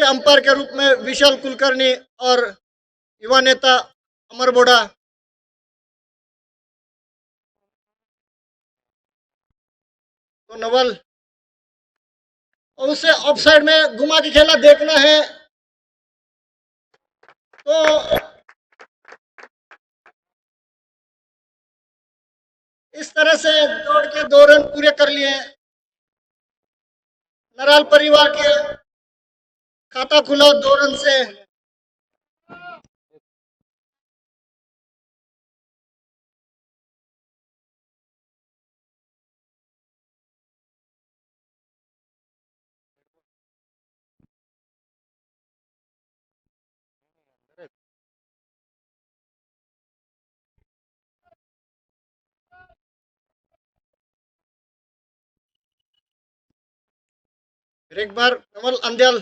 Umpire के रूप में विशाल कुलकर्णी और युवा नेता अमर बोड़ा। तो नवल और उसे ऑफसाइड में घुमा के खेला देखना है। तो इस तरह से दौड़ के 2 रन पूरे कर लिए नराल परिवार के। खाता खुला 2 रन से। फिर एक बार नवल अंद्याल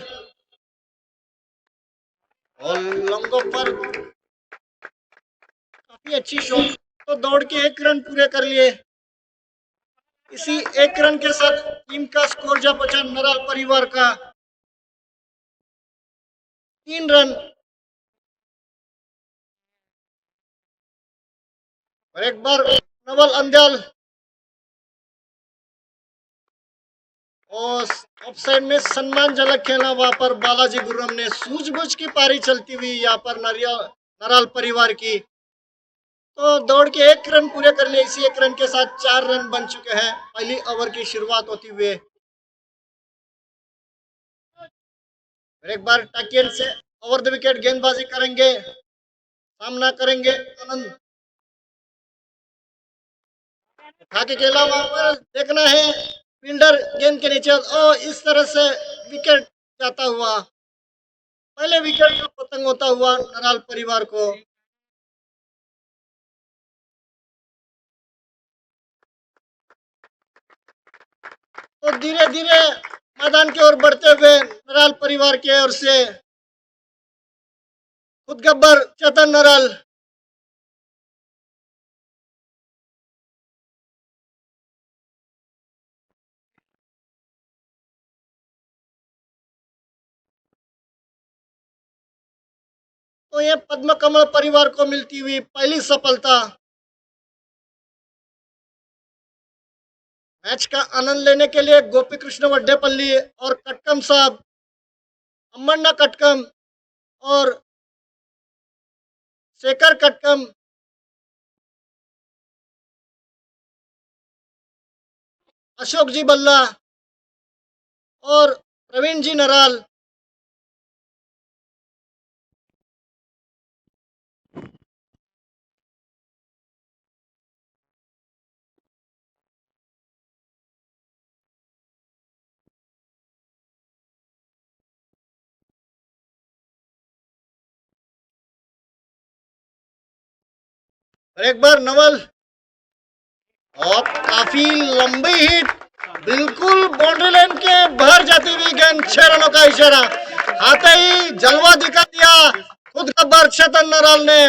और लंगो पर काफी अच्छी शॉट। तो दौड़ के 1 रन पूरे कर लिए। इसी 1 रन के साथ टीम का स्कोर जा पहुंचा नराल परिवार का 3 रन। और एक बार नवल अंद्याल और ऑफसाइड में सम्मानजनक खेला वहां पर बालाजी गुर्रम ने। सूझबूझ की पारी चलती हुई यहाँ पर नराल परिवार की। तो दौड़ के 1 रन पूरे कर लिए। इसी 1 रन के साथ 4 रन बन चुके हैं पहली ओवर की शुरुआत होती हुए। एक बार टाकियन से ओवर द विकेट गेंदबाजी करेंगे। सामना करेंगे आनंद। उठा के खेला वहां पर देखना है फील्डर गेंद के नीचे। और इस तरह से विकेट जाता हुआ पहले विकेट का पतंग होता हुआ नराल परिवार को। तो धीरे धीरे मैदान की ओर बढ़ते हुए नराल परिवार की ओर से खुद गब्बर चेतन नराल। तो ये पद्म कमल परिवार को मिलती हुई पहली सफलता। मैच का आनंद लेने के लिए गोपी कृष्ण वड्डेपल्ली और कटकम साहब अम्मण्णा कटकम और शेखर कटकम अशोक जी बल्ला और प्रवीण जी नराल। और एक बार नवल और काफी लंबी हिट बिल्कुल बाउंड्री लाइन के बाहर जाती हुई गेंद। 6 रनों का इशारा आते ही जलवा दिखा दिया खुद गब्बर चेतन नराल ने।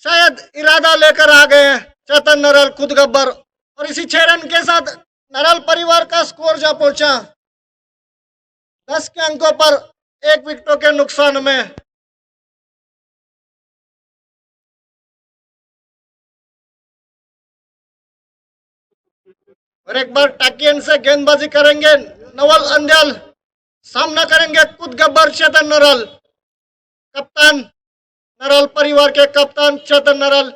शायद इरादा लेकर आ गए चेतन नराल खुद गब्बर। और इसी 6 रन के साथ नराल परिवार का स्कोर जा पहुंचा 10 के अंकों पर 1 विकेटों के नुकसान में। और एक बार टाकियन से गेंदबाजी करेंगे नवल अंद्याल। सामना करेंगे खुद गब्बर चेतन नराल। कप्तान नराल परिवार के कप्तान चेतन नराल।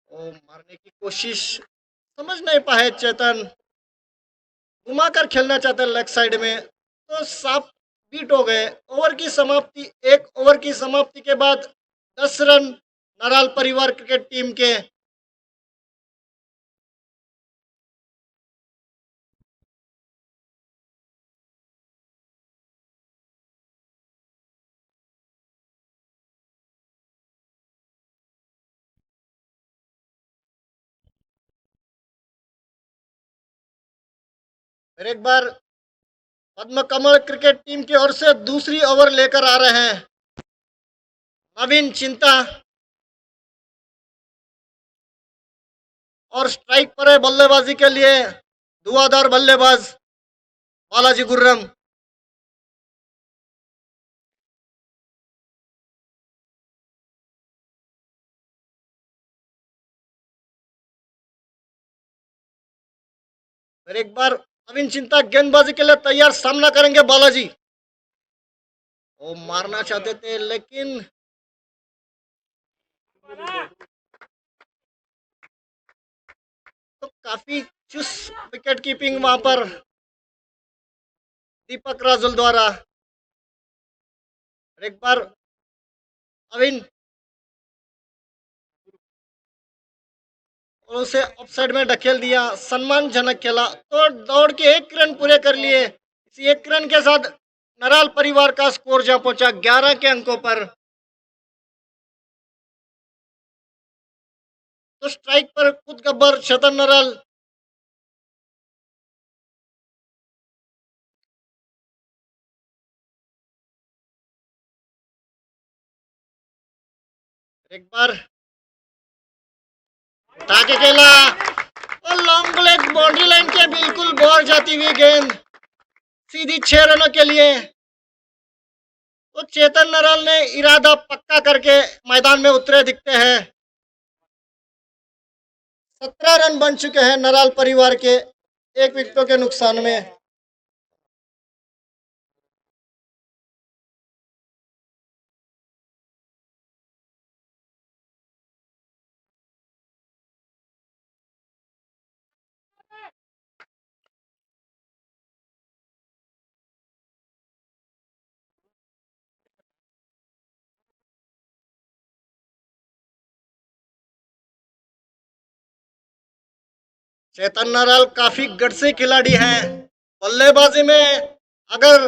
ओ मारने की कोशिश समझ नहीं पाए चेतन। घुमाकर खेलना चाहते लेग साइड में तो साफ बीट हो गए। ओवर की समाप्ति 1 ओवर की समाप्ति के बाद 10 रन नराल परिवार क्रिकेट टीम के। फिर एक बार पद्म कमल क्रिकेट टीम की ओर से दूसरी ओवर लेकर आ रहे हैं नवीन चिंता। और स्ट्राइक पर है बल्लेबाजी के लिए धुआंधार बल्लेबाज बालाजी गुर्रम। फिर एक बार अविन चिंता गेंदबाजी के लिए तैयार, सामना करेंगे बालाजी। वो मारना चाहते थे लेकिन तो काफी चुस्त विकेट कीपिंग वहां पर दीपक राजुल द्वारा। एक बार अविन और उसे ऑफसाइड में ढकेल दिया, सम्मानजनक खेला तो दौड़ के 1 रन पूरे कर लिए। इसी 1 रन के साथ नराल परिवार का स्कोर जा पहुंचा 11 के अंकों पर। तो स्ट्राइक पर खुद गब्बर चेतन नराल। एक बार उठा के खेला और लॉन्ग लेग बाउंड्री लाइन के बिल्कुल बाहर जाती हुई गेंद सीधी 6 रनों के लिए। तो चेतन नराल ने इरादा पक्का करके मैदान में उतरे दिखते हैं। 17 रन बन चुके हैं नराल परिवार के 1 विकेटों के नुकसान में। चेतन नराल काफी गटसी खिलाड़ी हैं। बल्लेबाजी में अगर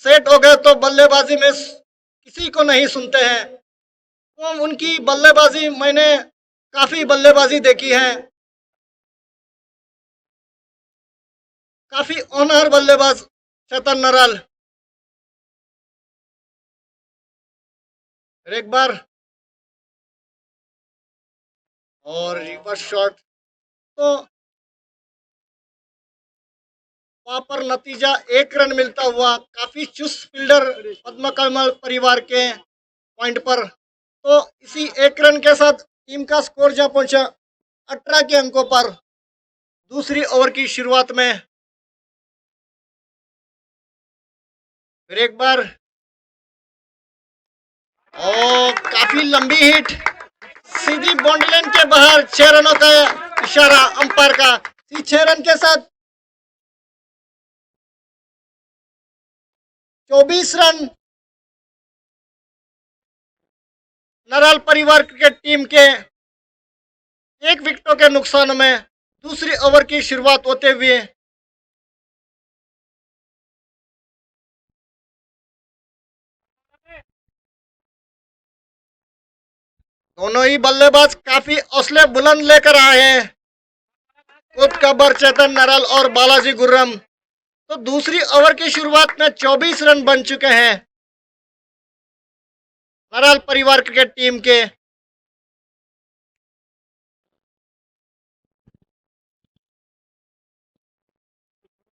सेट हो गए तो बल्लेबाजी में किसी को नहीं सुनते हैं। तो उनकी बल्लेबाजी मैंने काफी बल्लेबाजी देखी है, काफी ऑनर बल्लेबाज चेतन नराल। एक बार और रिवर्स शॉट, तो वहां पर नतीजा 1 रन मिलता हुआ। काफी चुस्त फील्डर पद्म कमल परिवार के पॉइंट पर। तो इसी 1 रन के साथ टीम का स्कोर जा पहुंचा 18 के अंकों पर दूसरी ओवर की शुरुआत में। फिर एक बार काफी लंबी हिट सीधी बाउंड्री लाइन के बाहर। 6 रनों का इशारा अंपायर का। 6 रन के साथ 24 रन नराल परिवार क्रिकेट टीम के 1 विकेटों के नुकसान में दूसरी ओवर की शुरुआत होते हुए। दोनों ही बल्लेबाज काफी हौसले बुलंद लेकर आए हैं, खुद गब्बर चेतन नराल और बालाजी गुर्रम। तो दूसरी ओवर की शुरुआत में 24 रन बन चुके हैं नराल परिवार क्रिकेट टीम के।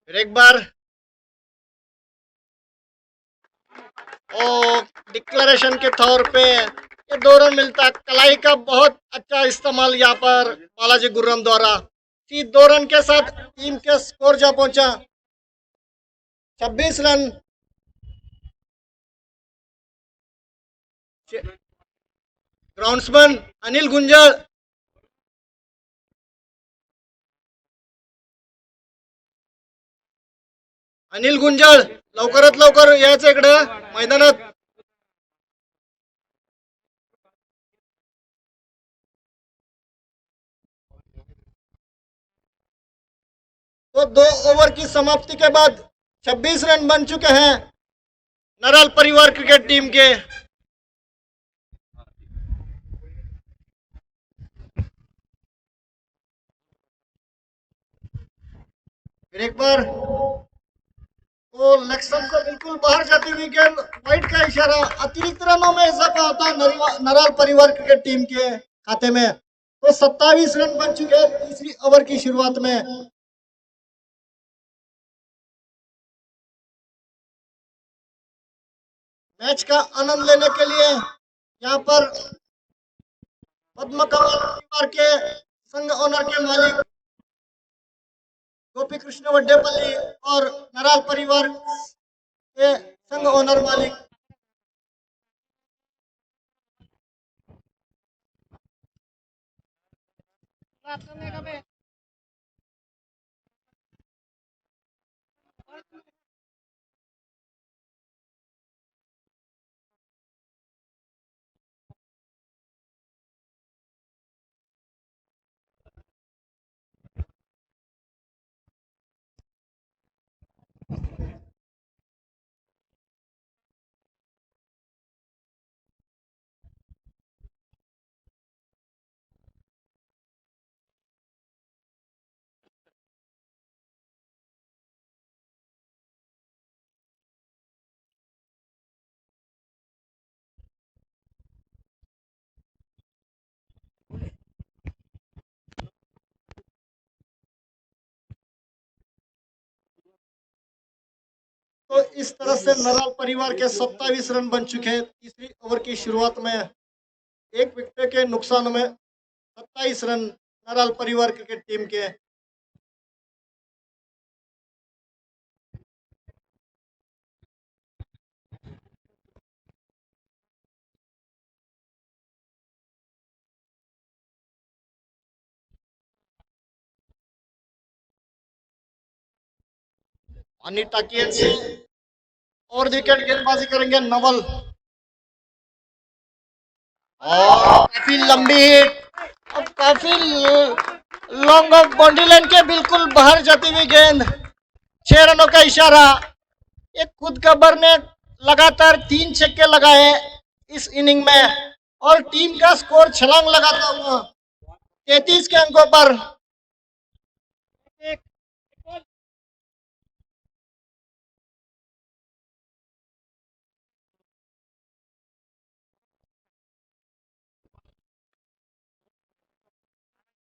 फिर एक बार डिक्लेरेशन के तौर पे ये 2 रन मिलता। कलाई का बहुत अच्छा इस्तेमाल यहाँ पर बालाजी गुर्रम द्वारा। 2 रन के साथ टीम के स्कोर जा पहुंचा 26 रन। ग्राउंड्समैन अनिल गुंजल। अनिल गुंजल लवकरात लवकर यायचं इकडे मैदानात। तो 2 ओवर की समाप्ति के बाद 26 रन बन चुके हैं नराल परिवार क्रिकेट टीम के। फिर एक बार वो लक्ष्मण को बिल्कुल बाहर जाती हुई गेंद, वाइट का इशारा। अतिरिक्त रनों में इजाफा होता है नराल परिवार क्रिकेट टीम के खाते में। तो 27 रन बन चुके हैं तीसरी ओवर की शुरुआत में। मैच का आनंद लेने के लिए यहाँ पर पद्म कमल परिवार के संघ ओनर के मालिक गोपी कृष्ण वड्डेपल्ली और नराल परिवार के संघ ओनर मालिक तो इस तरह से नराल परिवार के 27 रन बन चुके हैं तीसरी ओवर की शुरुआत में। एक विकेट के नुकसान में 27 रन नराल परिवार क्रिकेट टीम के। पानी टाकिए से और विकेट गेंदबाजी करेंगे नवल और काफी लंबी हिट और काफी लॉन्ग ऑफ बाउंड्री लाइन के बिल्कुल बाहर जाती हुई गेंद। 6 रनों का इशारा। एक खुद कबर ने लगातार 3 छक्के लगाए इस इनिंग में और टीम का स्कोर छलांग लगाता हुआ 33 के अंकों पर।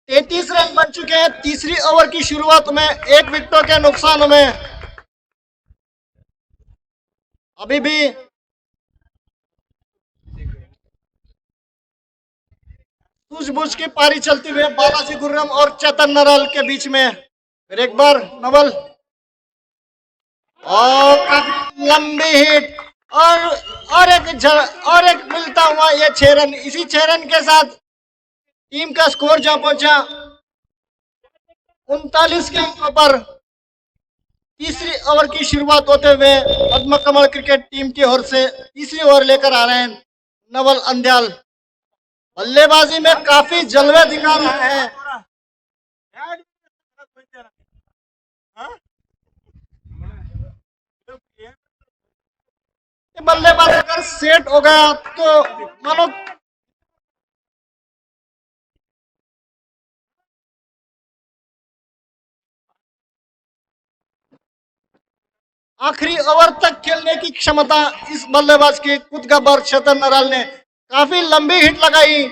33 रन बन चुके हैं तीसरी ओवर की शुरुआत में एक विकेटों के नुकसान में। अभी भी सूझबूझ की पारी चलती हुई बालाजी गुर्रम और चेतन नराल के बीच में। फिर एक बार नवल और काफी लंबी हिट और एक मिलता हुआ ये 6 रन। इसी 6 रन के साथ टीम का स्कोर जहां पहुंचा 39 के अंकों पर। तीसरी ओवर की शुरुआत होते हुए पद्म कमल क्रिकेट टीम की ओर से तीसरी ओवर लेकर आ रहे हैं नवल अंध्याल। बल्लेबाजी में काफी जलवे दिखा रहा है। बल्लेबाज अगर सेट हो गया तो मानो आखिरी ओवर तक खेलने की क्षमता इस बल्लेबाज की खुद का बर चेतन नराल ने काफी लंबी हिट लगाई।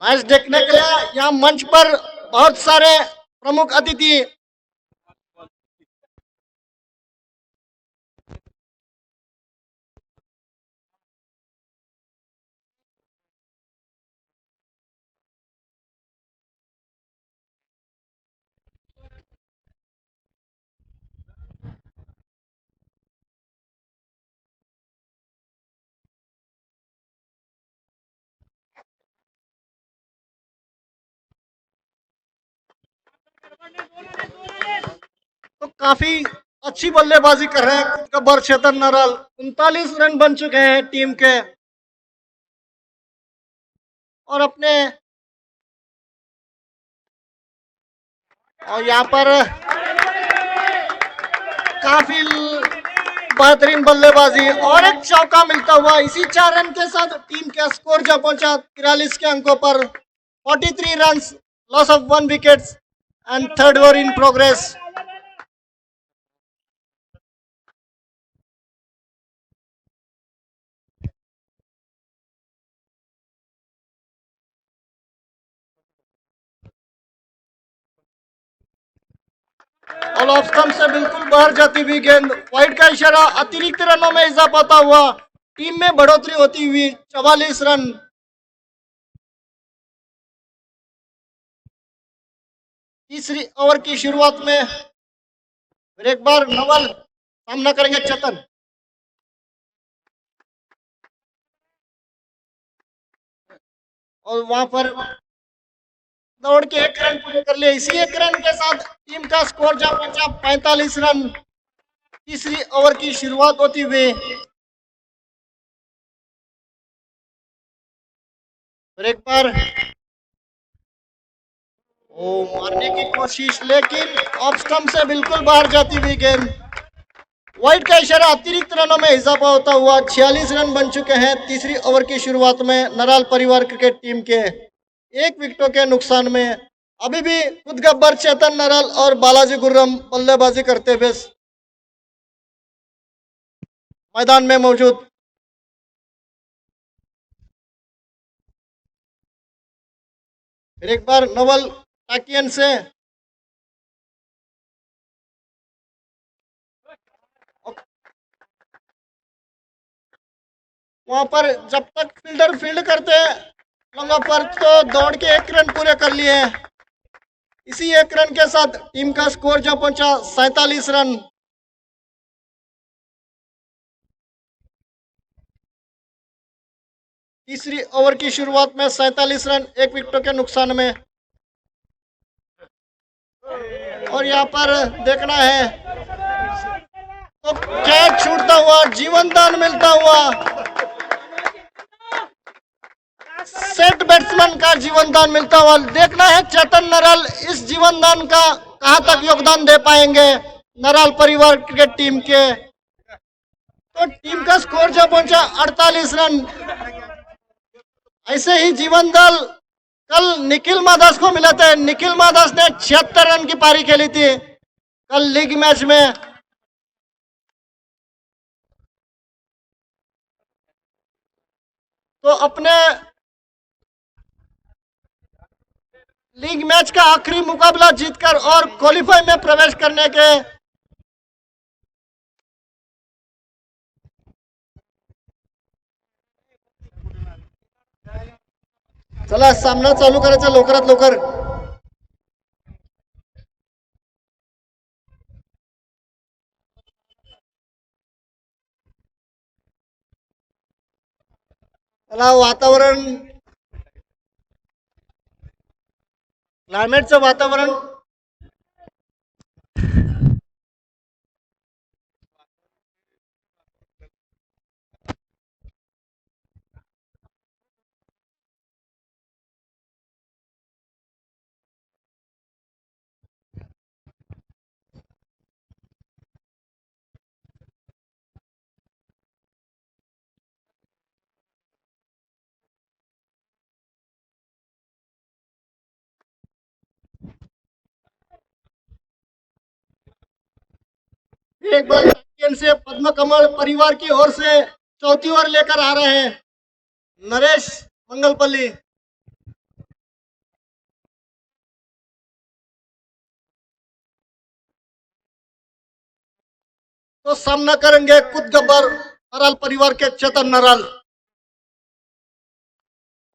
मैच देखने के लिए यहाँ मंच पर बहुत सारे प्रमुख अतिथि तो काफी अच्छी बल्लेबाजी कर रहे हैं खुद का बर चेतन नराल। 39 रन बन चुके हैं टीम के और अपने और यहाँ पर काफी बेहतरीन बल्लेबाजी और एक चौका मिलता हुआ। इसी 4 रन के साथ टीम का स्कोर जब पहुंचा 43 के अंकों पर। 43 run, loss of 1 wicket and third over in progress. और ऑफ स्टंप से बिल्कुल बाहर जाती हुई गेंद, वाइड का इशारा, अतिरिक्त रनों में इजाफा होता हुआ टीम में बढ़ोतरी होती हुई 44 रन। तीसरी ओवर की शुरुआत में फिर एक बार नवल सामना करेंगे चेतन। और वहां पर दौड़ के एक रन पूरे कर लिए। इसी एक रन के साथ टीम का स्कोर जा पहुंचा 45 रन। तीसरी ओवर की शुरुआत होती हुई फिर एक बार मारने की कोशिश, लेकिन ऑफ स्टंप से बिल्कुल बाहर जाती हुई गेंद, वाइड का इशारा, अतिरिक्त रनों में इजाफा होता हुआ 46 रन बन चुके हैं तीसरी ओवर की शुरुआत में नराल परिवार क्रिकेट टीम के। एक विकेटों के नुकसान में अभी भी खुद गब्बर, चेतन नराल और बालाजी गुर्रम बल्लेबाजी करते हुए मैदान में मौजूद। फिर एक बार नवल टाकियन से वहां पर जब तक फील्डर फील्ड करते हैं लंगा पर, तो दौड़ के एक रन पूरे कर लिए। इसी एक रन के साथ टीम का स्कोर जो पहुंचा 47 रन। तीसरी ओवर की शुरुआत में 47 रन, एक विकेटों के नुकसान में। और यहाँ पर देखना है तो कैच छूटता हुआ, जीवन दान मिलता हुआ, सेट बैट्समैन का जीवन दान मिलता हुआ। देखना है चेतन नराल इस जीवन दान का कहां तक योगदान दे पाएंगे नराल परिवार क्रिकेट टीम के। तो टीम का स्कोर जो पहुंचा 48 रन। ऐसे ही जीवन दल कल निखिल मादास को मिला था। निखिल मादास ने 76 रन की पारी खेली थी कल लीग मैच में। तो अपने लीग मैच का आखिरी मुकाबला जीतकर और क्वालिफाई में प्रवेश करने के चला सामना चालू करायचा लवकरात लवकर। चला वातावरण, क्लायमेटचं वातावरण एक बार से पद्म कमल परिवार की ओर से चौथी ओवर लेकर आ रहे हैं नरेश मंगलपल्ली। तो सामना करेंगे खुद गब्बर नराल परिवार के चेतन नराल।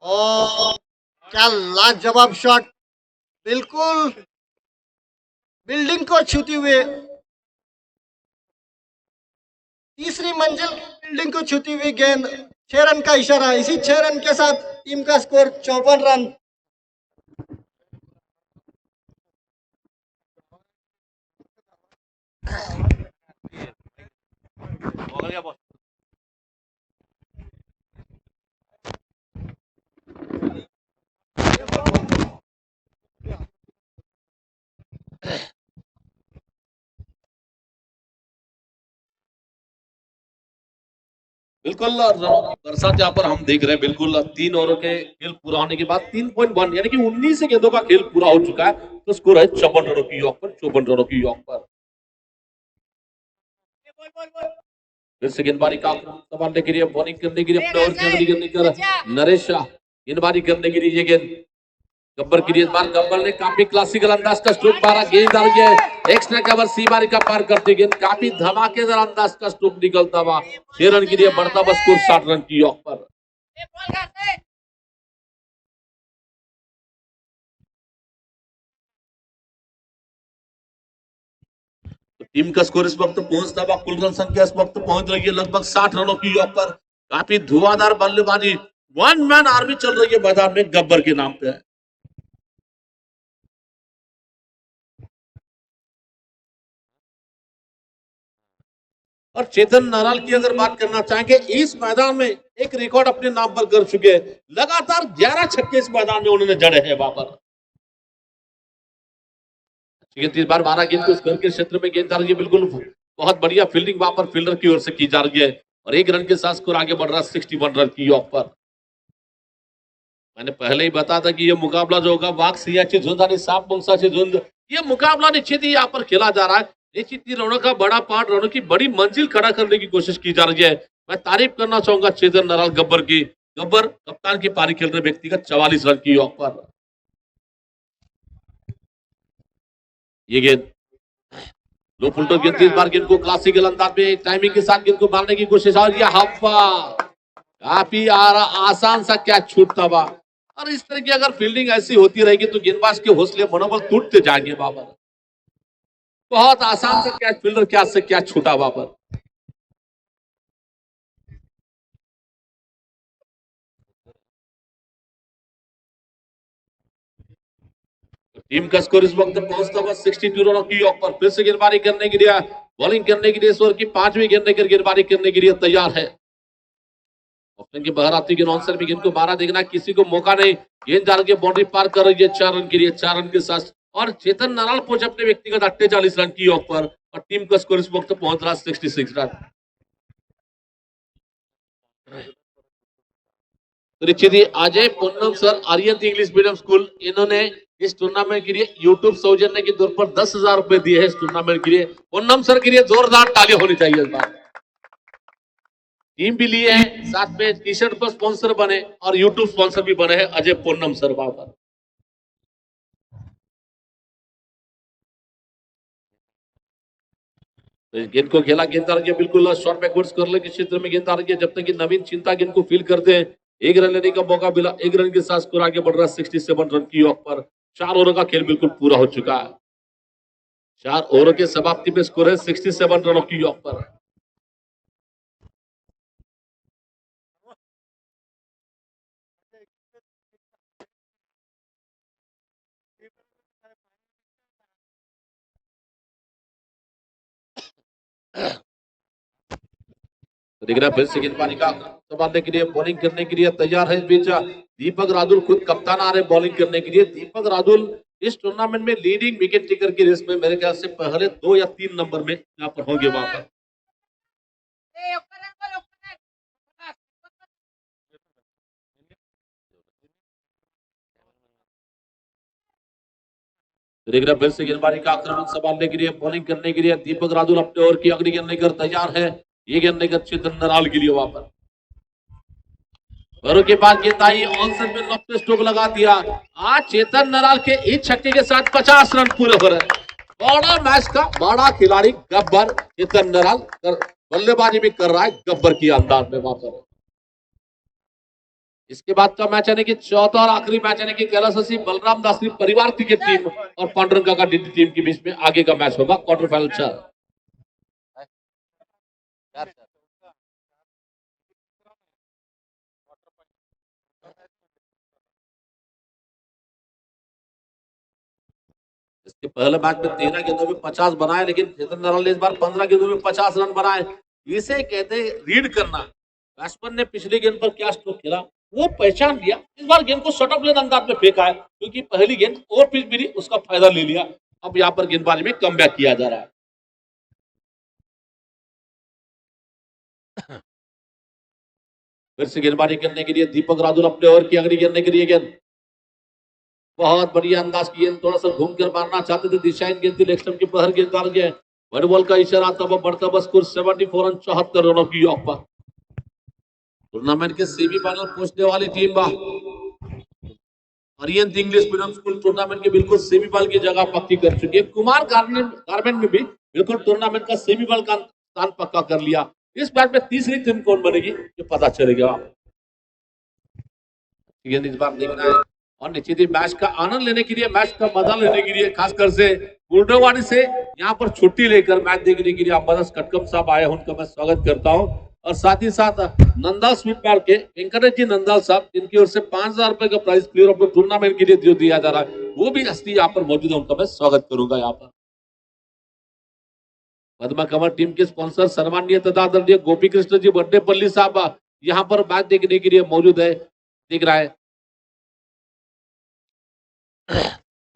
और क्या लाजवाब शॉट, बिल्कुल बिल्डिंग को छूती हुए, तीसरी मंजिल बिल्डिंग को छूती हुई गेंद, 6 रन का इशारा। इसी 6 रन के साथ टीम का स्कोर 54 रन। बिल्कुल बरसात यहाँ पर हम देख रहे हैं। बिल्कुल 3 ओवरों के खेल पूरा होने के बाद 3.1 यानी कि 19 गेंदों का खेल पूरा हो चुका है। तो स्कोर है 54 रनों की यॉर्क पर, 54 रनों की यॉर्क पर। फिर से गेंदबाजी का संभालने के लिए, बॉलिंग करने के लिए अपने ओर करने नरेश शाह गेंदबाजी करने के लिए ये गेंद गब्बर के लिए इस बार गब्बर ने काफी क्लासिकल अंदाज का स्ट्रोक मारा, गेंद आ गया एक्स्ट्रा कवर सीमारी का पार करते गेंद काफी धमाकेदार अंदाज का स्ट्रोक निकलता हुआ 6 रन के लिए बढ़ता हुआ स्कोर 60 रन की ऑफ पर। तो टीम का स्कोर इस वक्त पहुंचता हुआ कुल रन संख्या इस वक्त पहुंच रही है लगभग 60 रनों की ऑफ पर। काफी धुआंधार बल्लेबाजी, वन मैन आर्मी चल रही है मैदान में गब्बर के नाम पे। और चेतन नाराल की अगर बात करना चाहेंगे, इस मैदान में एक रिकॉर्ड अपने नाम पर कर चुके हैं, लगातार 11 छक्के इस मैदान में उन्होंने जड़े हैं वहां पर। इस बार 12 गेंद को घर के क्षेत्र में गेंद आ रही है, बिल्कुल बहुत बढ़िया फील्डिंग वहां पर फील्डर की ओर से की जा रही है और 1 रन के साथ स्कोर आगे बढ़ रहा है 61 रन की ऑफ पर। मैंने पहले ही बताया था कि यह मुकाबला जो होगा वाघ सिंहाची झुंड आणि सांप मुंगसाची झुंड, ये मुकाबला निश्चित ही यहाँ पर खेला जा रहा है। निश्चित ही रनों का बड़ा पार्ट, रनों की बड़ी मंजिल खड़ा करने की कोशिश की जा रही है। मैं तारीफ करना चाहूंगा चेतन नाराल गब्बर की। गब्बर कप्तान की पारी खेल रहे व्यक्तिगत 44 रन की ऑफ पर। ये गेंद लो फुलटो गेंद, इस बार गेंद को क्लासिकल अंदाज में टाइमिंग के साथ गेंद को मारने की कोशिश और यह हफ्फा काफी आसान सा कैच छूटता हुआ। और इस तरह की अगर फील्डिंग ऐसी होती रहेगी तो गेंदबाज के हौसले मनोबल टूटते जाएंगे बाबर। बहुत आसान से कैच, फील्डर कैच से कैच छूटा बाबर। टीम का स्कोर इस वक्त पहुंचता हुआ 62 रनों की ऑफ पर। फिर से गेंदबाजी करने के लिए, बॉलिंग करने के लिए इस ओवर की 5वीं गेंद लेकर गेंदबाजी करने के लिए तैयार है। ओपनिंग की बाहर आती गेंद ऑन भी गेंद को मारा, देखना किसी को मौका नहीं। गेंद डाल के बाउंड्री पार कर रही है 4 रन के लिए, 4 रन के साथ। और चेतन नाराल पहुंचे अपने व्यक्तिगत 48 रन की ऑफ पर और टीम का स्कोर इस वक्त पहुंच रहा 66 रन। तो निश्चित ही Ajay Punnam sir, Aryan English medium school, इन्होंने इस टूर्नामेंट के लिए यूट्यूब सौजन्य के तौर पर 10,000 रुपए दिए हैं इस टूर्नामेंट के लिए। पुन्नम सर के लिए जोरदार तालियां होनी चाहिए इस बार। टीम भी लिए हैं, साथ में टी शर्ट पर स्पॉन्सर बने और यूट्यूब स्पॉन्सर भी बने हैं अजय पूर्णम सर वहां पर। तो गेंद को खेला, गेंद आ रही है बिल्कुल शॉर्ट बैकवर्ड्स कर ले क्षेत्र में गेंद आ रही है। जब तक कि नवीन चिंता गेंद को फील करते हैं, 1 रन लेने का मौका मिला, 1 रन के साथ स्कोर आगे बढ़ रहा है 67 रन की ऑफ पर। 4 ओवर का खेल बिल्कुल पूरा हो चुका है। 4 ओवर के समाप्ति पे स्कोर है 67 रनों की ऑफ पर। देखना फिर से गेंदबाजी का संभालने के लिए, बॉलिंग करने के लिए तैयार है इस बीच दीपक रादुल, खुद कप्तान आ रहे बॉलिंग करने के लिए। दीपक रादुल इस टूर्नामेंट में लीडिंग विकेट टेकर की रेस में मेरे ख्याल से पहले 2 या 3 नंबर में यहाँ पर होंगे वहां पर। देखना फिर से गेंदबाजी का आक्रमण संभालने के लिए, बॉलिंग करने के लिए दीपक रादुल अपने ओवर की अगली गेंद लेकर तैयार है। ये गेंद लेकर चेतन नाराल के लिए वहां पर। और के बाद गेंद आई ऑन साइड में, लॉफ्ट स्ट्रोक लगा दिया। आज चेतन नाराल के इस छक्के के साथ 50 रन पूरे हो रहे। बड़ा मैच का बड़ा खिलाड़ी गब्बर चेतन नाराल बल्लेबाजी भी कर रहा है गब्बर की अंदाज में वहां पर। इसके बाद का मैच यानी कि चौथा और आखिरी मैच यानी कि कैलाश बलराम दास परिवार क्रिकेट टीम और पांडुरंगा का डीडी टीम के बीच में आगे का मैच होगा क्वार्टर फाइनल 4। इसके पहले मैच में 13 गेंदों में 50 बनाए, लेकिन चेतन नाराल ने इस बार 15 गेंदों में 50 रन बनाए। इसे कहते हैं रीड करना। बैट्समैन ने पिछली गेंद पर क्या स्ट्रोक खेला वो पहचान लिया, इस बार गेंद को शॉर्ट ऑफ लेन अंदाज में फेंका है, क्योंकि पहली गेंद ओवर पिच मिली, उसका फायदा ले लिया। अब यहाँ पर गेंदबाजी में कमबैक किया जा रहा है। फिर से गेंदबाजी करने के लिए दीपक रादुल अपने ओवर की अगली गेंद के लिए गेंद बहुत बढ़िया अंदाज की गेंद, थोड़ा सा घूम कर मारना चाहते थे, दिशाहीन गेंद थी, लेग स्टंप के बाहर गेंद डाल गए। वर्ड बॉल का इशारा आता हुआ बढ़ता बस स्कोर 74 रन 74 रनों की ऑफ पर। टूर्नामेंट के सेमीफाइनल पहुंचने वाली team अरियंत English medium school tournament के बिल्कुल सेमीफाइनल की जगह पक्की कर चुकी है। कुमार गारमेंट में भी बिल्कुल टूर्नामेंट का सेमीफाइनल का स्थान पक्का कर लिया। इस मैच में तीसरी टीम कौन बनेगी ये पता चलेगा। इस बार देखना है और निश्चित ही मैच का आनंद लेने के लिए, मैच का मजा लेने के लिए, खासकर से गुर्डवाड़ी से यहाँ पर छुट्टी लेकर मैच देखने के लिए अम्बादास कटकम साहब आए, उनका मैं स्वागत करता हूँ। और साथ ही साथ नंदाल स्वीट बार के वेंकटेश जी नंदाल साहब, जिनकी ओर से 5,000 रुपए का prize player of the tournament के लिए जो दिया जा रहा है, वो भी हस्ती यहाँ पर मौजूद है, उनका मैं स्वागत करूंगा। यहाँ पर पद्मा कमर टीम के स्पॉन्सर सम्माननीय तथा आदरणीय गोपी कृष्ण जी बड्डेपल्ली साहब यहाँ पर मैच देखने के लिए मौजूद है, दिख रहा है।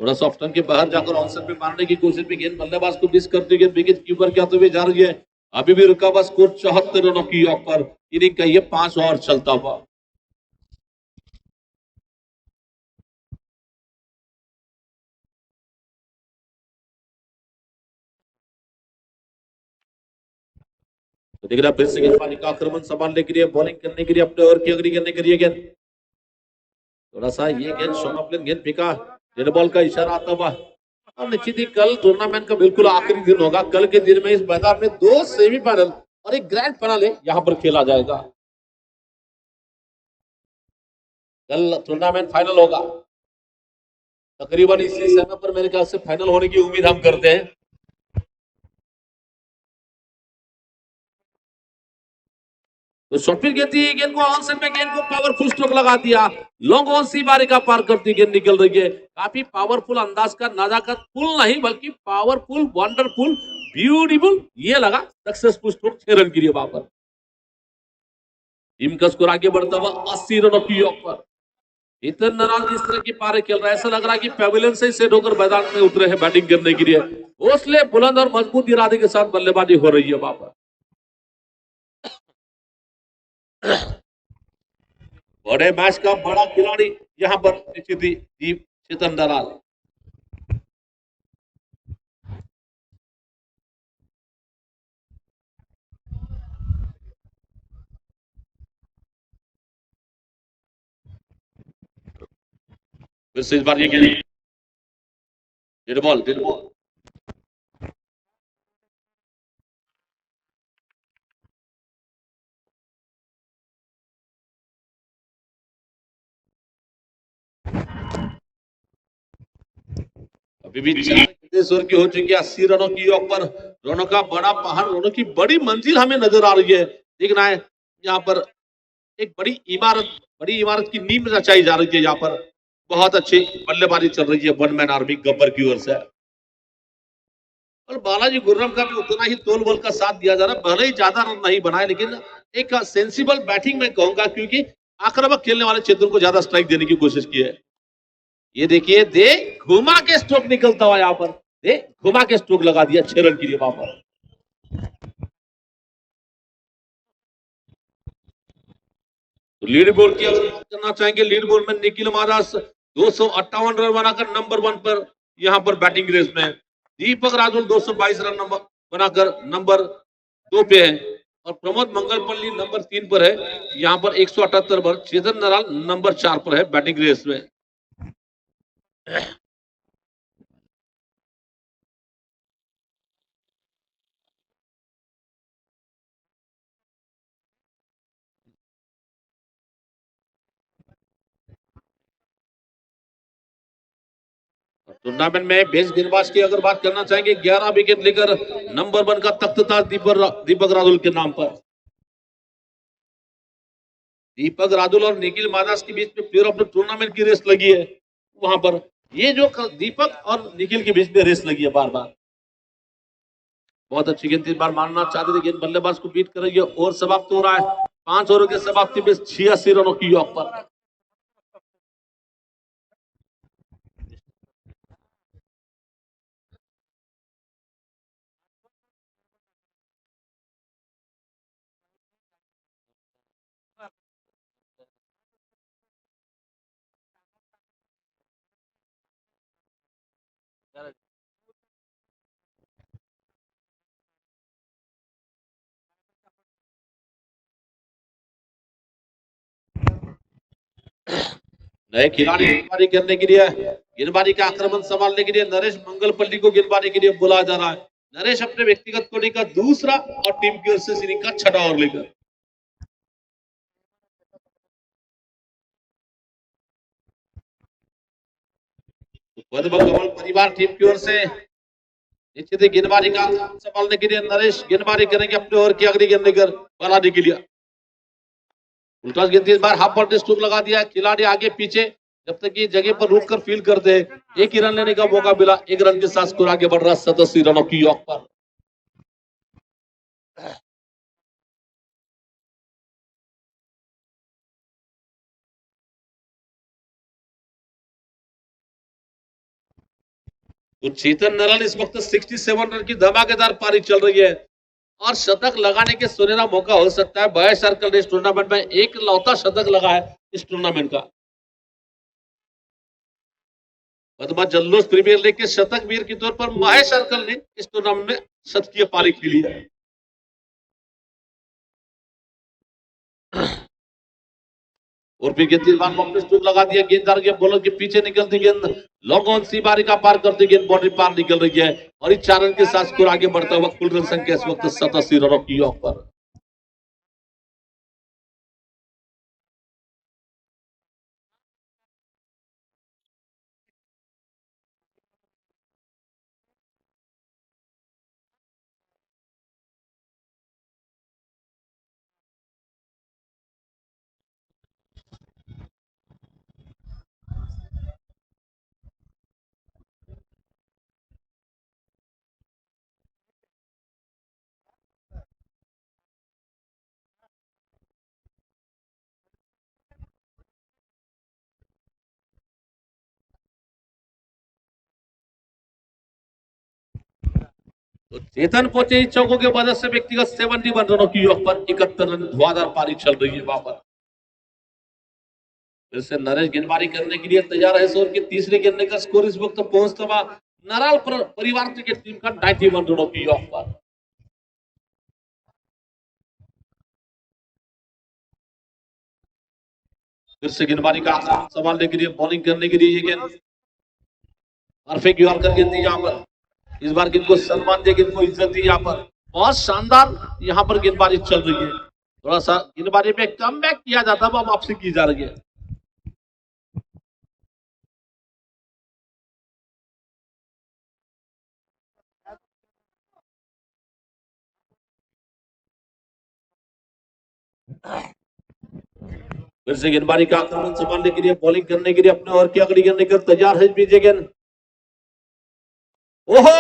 थोड़ा सा ऑफ के बाहर जाकर ऑनसेट पे मारने की कोशिश में गेंद बल्लेबाज को मिस करती है, विकेट कीपर के हाथों में जा रही है। अभी भी रुका हुआ स्कोर 74 रनों की ऑफ पर, इनिंग का ये 5 ओवर चलता हुआ। तो देख रहा फिर से गेंदबाजी का आक्रमण संभालने के लिए, बॉलिंग करने के लिए, अपने ओवर की अग्री करने के लिए गेंद, थोड़ा सा ये गेंद शॉर्ट गेंद फेंका, रेड बॉल का इशारा आता हुआ। और निश्चित ही कल टूर्नामेंट का बिल्कुल आखिरी दिन होगा। कल के दिन में इस मैदान में 2 सेमीफाइनल और एक ग्रैंड फाइनल यहाँ पर खेला जाएगा। कल टूर्नामेंट फाइनल होगा, तकरीबन इसी समय पर मेरे ख्याल से फाइनल होने की उम्मीद हम करते हैं। तो शॉर्ट गेंद थी, गेंद को ऑन साइड में, गेंद को पावरफुल स्ट्रोक लगा दिया, लॉन्ग ऑन सी बारी का पार करती गेंद निकल रही है। काफी पावरफुल अंदाज का, नजाकत फुल नहीं बल्कि पावरफुल, वंडरफुल, ब्यूटीफुल ये लगा सक्सेसफुल स्ट्रोक 6 रन के लिए वहां पर। टीम का स्कोर आगे बढ़ता हुआ 80 रनों की ऑफ पर। इतना नाराज जिस तरह की पारे खेल रहा है, ऐसा लग रहा है कि पेविलियन से सेट होकर मैदान में उतरे हैं बैटिंग करने के लिए। हौसले बुलंद और मजबूत इरादे के साथ बल्लेबाजी हो रही है वहां पर। बड़े मैच का बड़ा खिलाड़ी यहां पर निश्चित ही दीप चेतन दलाल। फिर से इस बार ये गेंद डेड बॉल, डेड बॉल। अभी भी 4 ओवर की हो चुकी है, 80 रनों की ऑफ पर। रनों का बड़ा पहाड़, रनों की बड़ी मंजिल हमें नजर आ रही है। देखना है यहाँ पर एक बड़ी इमारत की नींव रचाई जा रही है। यहाँ पर बहुत अच्छी बल्लेबाजी चल रही है वन मैन आर्मी गब्बर की ओर से। और बालाजी गुर्रम का भी उतना ही तोल बोल का साथ दिया जा रहा है। भले ही ज्यादा रन नहीं बनाए, लेकिन एक सेंसिबल बैटिंग में कहूंगा, क्योंकि आक्रामक खेलने वाले क्षेत्रों को ज्यादा स्ट्राइक देने की कोशिश की है। ये देखिए, दे घुमा के स्ट्रोक निकलता हुआ, यहाँ पर दे घुमा के स्ट्रोक लगा दिया 6 रन के लिए वहां पर। तो लीड बोर्ड की बात करना चाहेंगे। लीड बोर्ड में निखिल महाराज 258 रन बनाकर नंबर 1 पर यहाँ पर बैटिंग रेस में। दीपक राजुल 222 रन नंबर बनाकर नंबर 2 पे है। और प्रमोद मंगलपल्ली नंबर 3 पर है। यहाँ पर 178 पर चेतन नाराल नंबर 4 पर है बैटिंग रेस में। टूर्नामेंट में बेस्ट गेंदबाज की अगर बात करना चाहेंगे, 11 विकेट लेकर नंबर 1 का तख्त था दीपक राजुल के नाम पर। दीपक राजुल और निखिल मादास के बीच में प्लेयर ऑफ द टूर्नामेंट की रेस लगी है वहां पर। ये जो दीपक और निखिल के बीच में रेस लगी है बार बार। बहुत अच्छी गेंद इस बार मारना चाहते थे, गेंद बल्लेबाज को बीट कर रही है और समाप्त हो रहा है 5 ओवर के समाप्ति में 86 रनों की ऑफ पर। नए खिलाड़ी गेंदबाजी करने के लिए, गेंदबाजी का आक्रमण संभालने के लिए नरेश मंगलपल्ली को गेंदबाजी के लिए बुलाया जा रहा है। नरेश अपने व्यक्तिगत कोटी का दूसरा और टीम की ओर से इनिंग का छठा ओवर लेकर। कमल परिवार टीम की ओर से निश्चित ही गेंदबाजी का संभालने के लिए नरेश गेंदबाजी करेंगे अपने ओवर की अगली गेंद लेकर बनाने के लिए। उल्टा गेंद इस बार हाफ पर स्टूक लगा दिया, खिलाड़ी आगे पीछे जब तक ये जगह पर रुक कर फील करते हैं। एक ही रन लेने का मौका मिला, एक रन के साथ स्कोर आगे बढ़ रहा 87 रनों की यॉक पर। तो चेतन नरल इस वक्त 67 रन की धमाकेदार पारी चल रही है और शतक लगाने के सुनहरा मौका हो सकता है। बॉय सर्कल ने इस टूर्नामेंट में एक लौता शतक लगा है इस टूर्नामेंट का। वर्तमान जल्लोष प्रीमियर लीग के शतक वीर के तौर पर महेश सर्कल ने इस टूर्नामेंट में शतकीय पारी खेली है। और फिर गेंद वापस टूक लगा दिया, गेंददार के बॉलर के पीछे निकलती गेंद लॉन्ग ऑन सी बारी का पार करती गेंद बाउंड्री पार निकल रही है और इस 4 रन के साथ स्कोर आगे बढ़ता हुआ कुल रन संख्या इस वक्त 87 रनों की ऑफ पर। तो चेतन पहुंचे इन चौकों के मदद से व्यक्तिगत 71 रनों की ऑफ पर 71 रन धुआंधार पारी चल रही है वहां पर। फिर से नरेश गेंदबाजी करने के लिए तैयार है। ओवर की तीसरे गेंद का स्कोर इस वक्त पहुंचता हुआ नराल परिवार क्रिकेट टीम का 91 रनों की ऑफ पर। फिर से गेंदबाजी का संभालने के लिए बॉलिंग करने के लिए ये गेंद परफेक्ट यॉर्कर गेंद दी यहाँ पर। इस बार गेंद को सम्मान दिया, गेंद को इज्जत दी यहाँ पर। बहुत शानदार यहाँ पर गेंदबाजी चल रही है। थोड़ा सा गेंदबाजी में कम बैक किया जाता है, वापसी की जा रही है। फिर से गेंदबाजी का आक्रमण संभालने के लिए बॉलिंग करने के लिए अपने ओवर की अगली गेंद लेकर तैयार है बीजे गेंद। ओहो,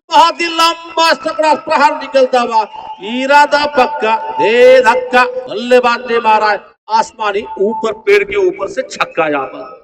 बहुत ही लंबा तगड़ा प्रहार निकलता हुआ, इरादा पक्का, दे धक्का, बल्लेबाज ने मारा है आसमानी ऊपर, पेड़ के ऊपर से छक्का यहाँ पर।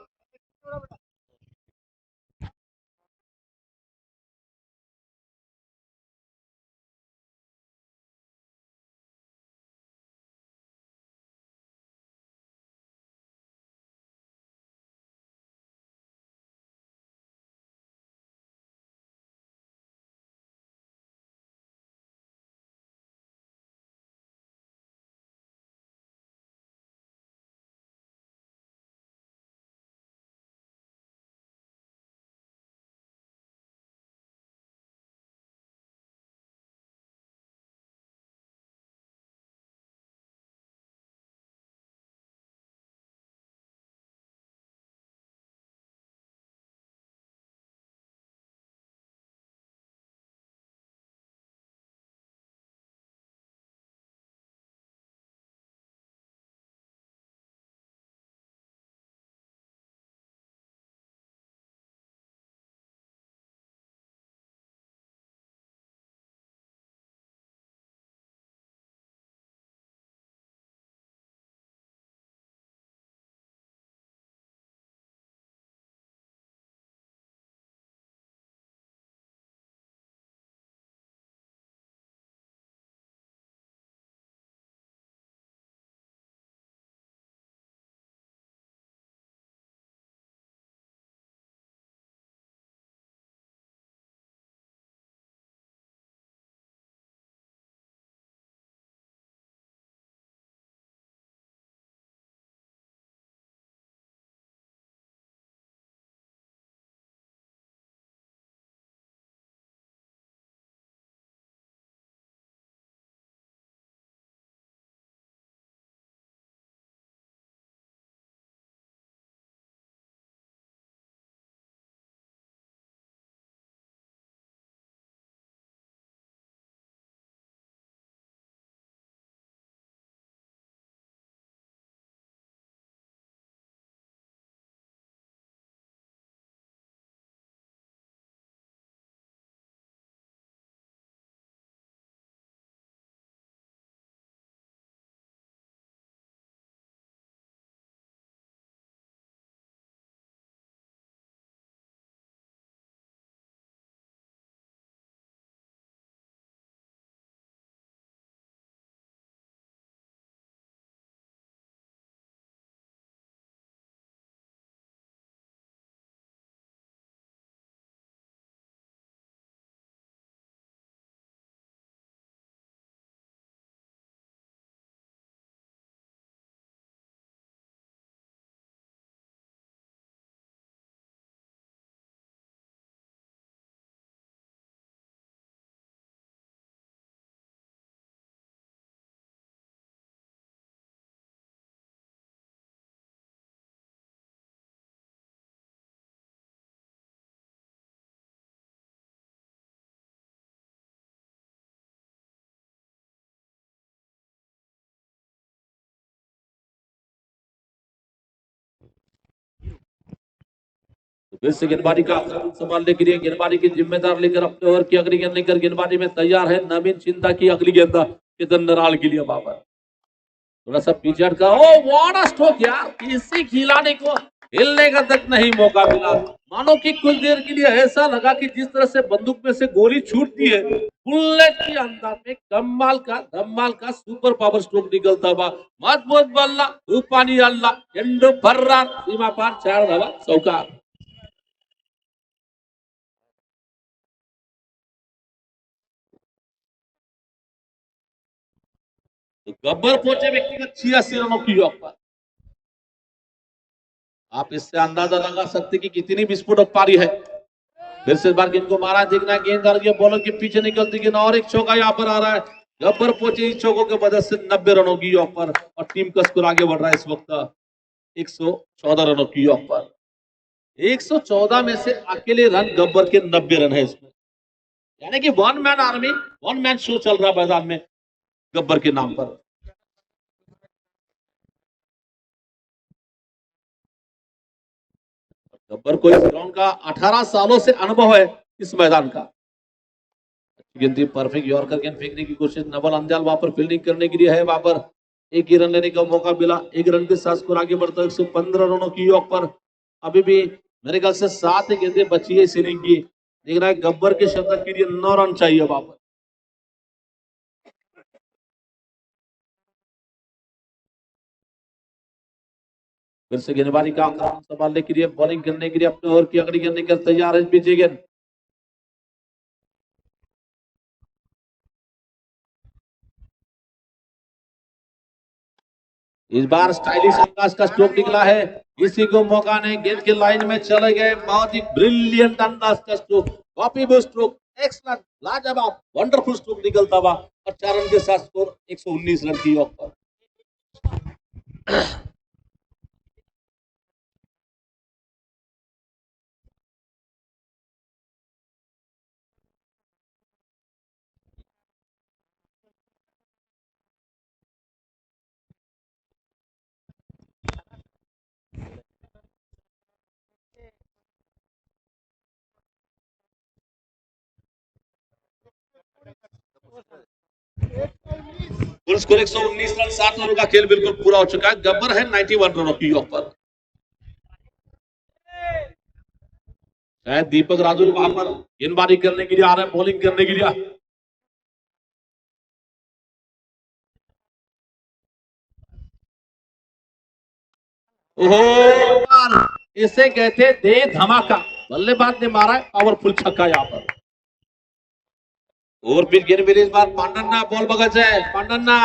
फिर से गेंदबाजी का आक्रमण संभालने के लिए गेंदबाजी की जिम्मेदार लेकर अपने ओवर की अगली गेंद लेकर गेंदबाजी में तैयार है नवीन चिंता की अगली गेंद चेतन नराल के लिए बाबर थोड़ा सा पीछे हटका ओ व्हाट अ स्ट्रोक यार किसी खिलाड़ी को हिलने का तक नहीं मौका मिला मानो कि कुछ देर के लिए ऐसा लगा कि जिस तरह से बंदूक में से गोली छूटती है बुलेट के अंदाज में धमाल का सुपर पावर स्ट्रोक निकलता हुआ मजबूत बल्ला ऊपानी अल्लाह एंडो फर्रार सीमा पार 4 धावा चौकार तो गब्बर पहुंचे व्यक्तिगत 86 रनों की योग पर आप इससे अंदाजा लगा सकते कि कितनी विस्फोटक पारी है फिर से बार गेंद को मारा देखना गेंद आ रही है बॉलर के पीछे निकलती गेंद और एक चौका यहाँ पर आ रहा है गब्बर पहुंचे इस चौकों की मदद से 90 रनों की योग पर और टीम का स्कोर आगे बढ़ रहा है इस वक्त 114 रनों की योग पर 114 में से अकेले रन गब्बर के 90 रन है इसमें यानी कि one man army one man show चल रहा है मैदान में गब्बर के नाम पर गब्बर को इस ग्राउंड का 18 सालों से अनुभव है इस मैदान का गेंद परफेक्ट यॉर्कर गेंद फेंकने की कोशिश नवल अंजाल वहां पर फील्डिंग करने के लिए है वहां पर एक ही रन लेने का मौका मिला एक रन के साथ स्कोर आगे बढ़ता है 115 रनों की योग पर अभी भी मेरे ख्याल से 7 गेंदें बची है इस इनिंग की देख रहा है गब्बर के शतक के लिए 9 रन चाहिए वहां पर फिर से गेंदबाजी का आक्रमण संभालने के लिए बॉलिंग करने के लिए अपने ओवर की अगली गेंद लेकर तैयार है पीछे गेंद इस बार स्टाइलिश अंदाज का स्ट्रोक निकला है किसी को मौका नहीं गेंद के लाइन में चले गए बहुत ही ब्रिलियंट अंदाज का स्ट्रोक कॉपी वो स्ट्रोक एक्सलेंट लाजवाब वंडरफुल स्ट्रोक निकलता हुआ और 4 रन के साथ स्कोर 119 रन की योग पर फुल स्कोर 119 रन 7 ओवर का खेल बिल्कुल पूरा हो चुका है गब्बर है 91 रनों की योग पर शायद दीपक राजुल वहां पर गेंदबाजी करने के लिए आ रहे हैं बॉलिंग करने के लिए ओहो इसे कहते दे धमाका बल्लेबाज ने मारा है पावरफुल छक्का यहाँ पर और फिर गेंद मिली इस बार पांडन्ना बॉल बगल से पांडन्ना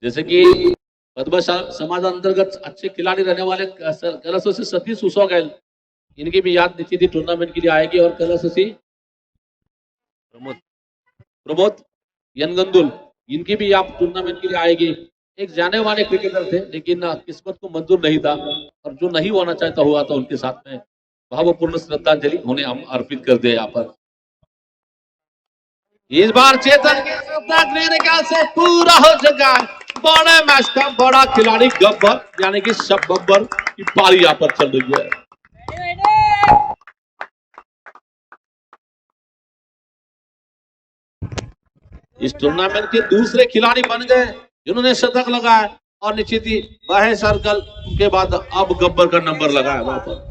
जैसे कि पद्म समाज अंतर्गत अच्छे खिलाड़ी रहने वाले कलशों से सतीश उषोगैल इनकी भी याद निश्चित ही टूर्नामेंट के लिए आएगी और कलशों प्रमोद यनगंदुल इनकी भी आप टूर्नामेंट के लिए आएगी एक जाने वाले क्रिकेटर थे लेकिन किस्मत को मंजूर नहीं था और जो नहीं होना चाहता हुआ था उनके साथ में भावपूर्ण श्रद्धांजलि उन्हें हम अर्पित कर दिए यहाँ पर इस बार चेतन के शतक से पूरा हो चुका है बड़े मैच का बड़ा खिलाड़ी गब्बर यानी कि सब गब्बर की पारी यहाँ पर चल रही है इस टूर्नामेंट के दूसरे खिलाड़ी बन गए जिन्होंने शतक लगाया और निश्चित ही वह सर्कल के बाद अब गब्बर का नंबर लगाया वहां पर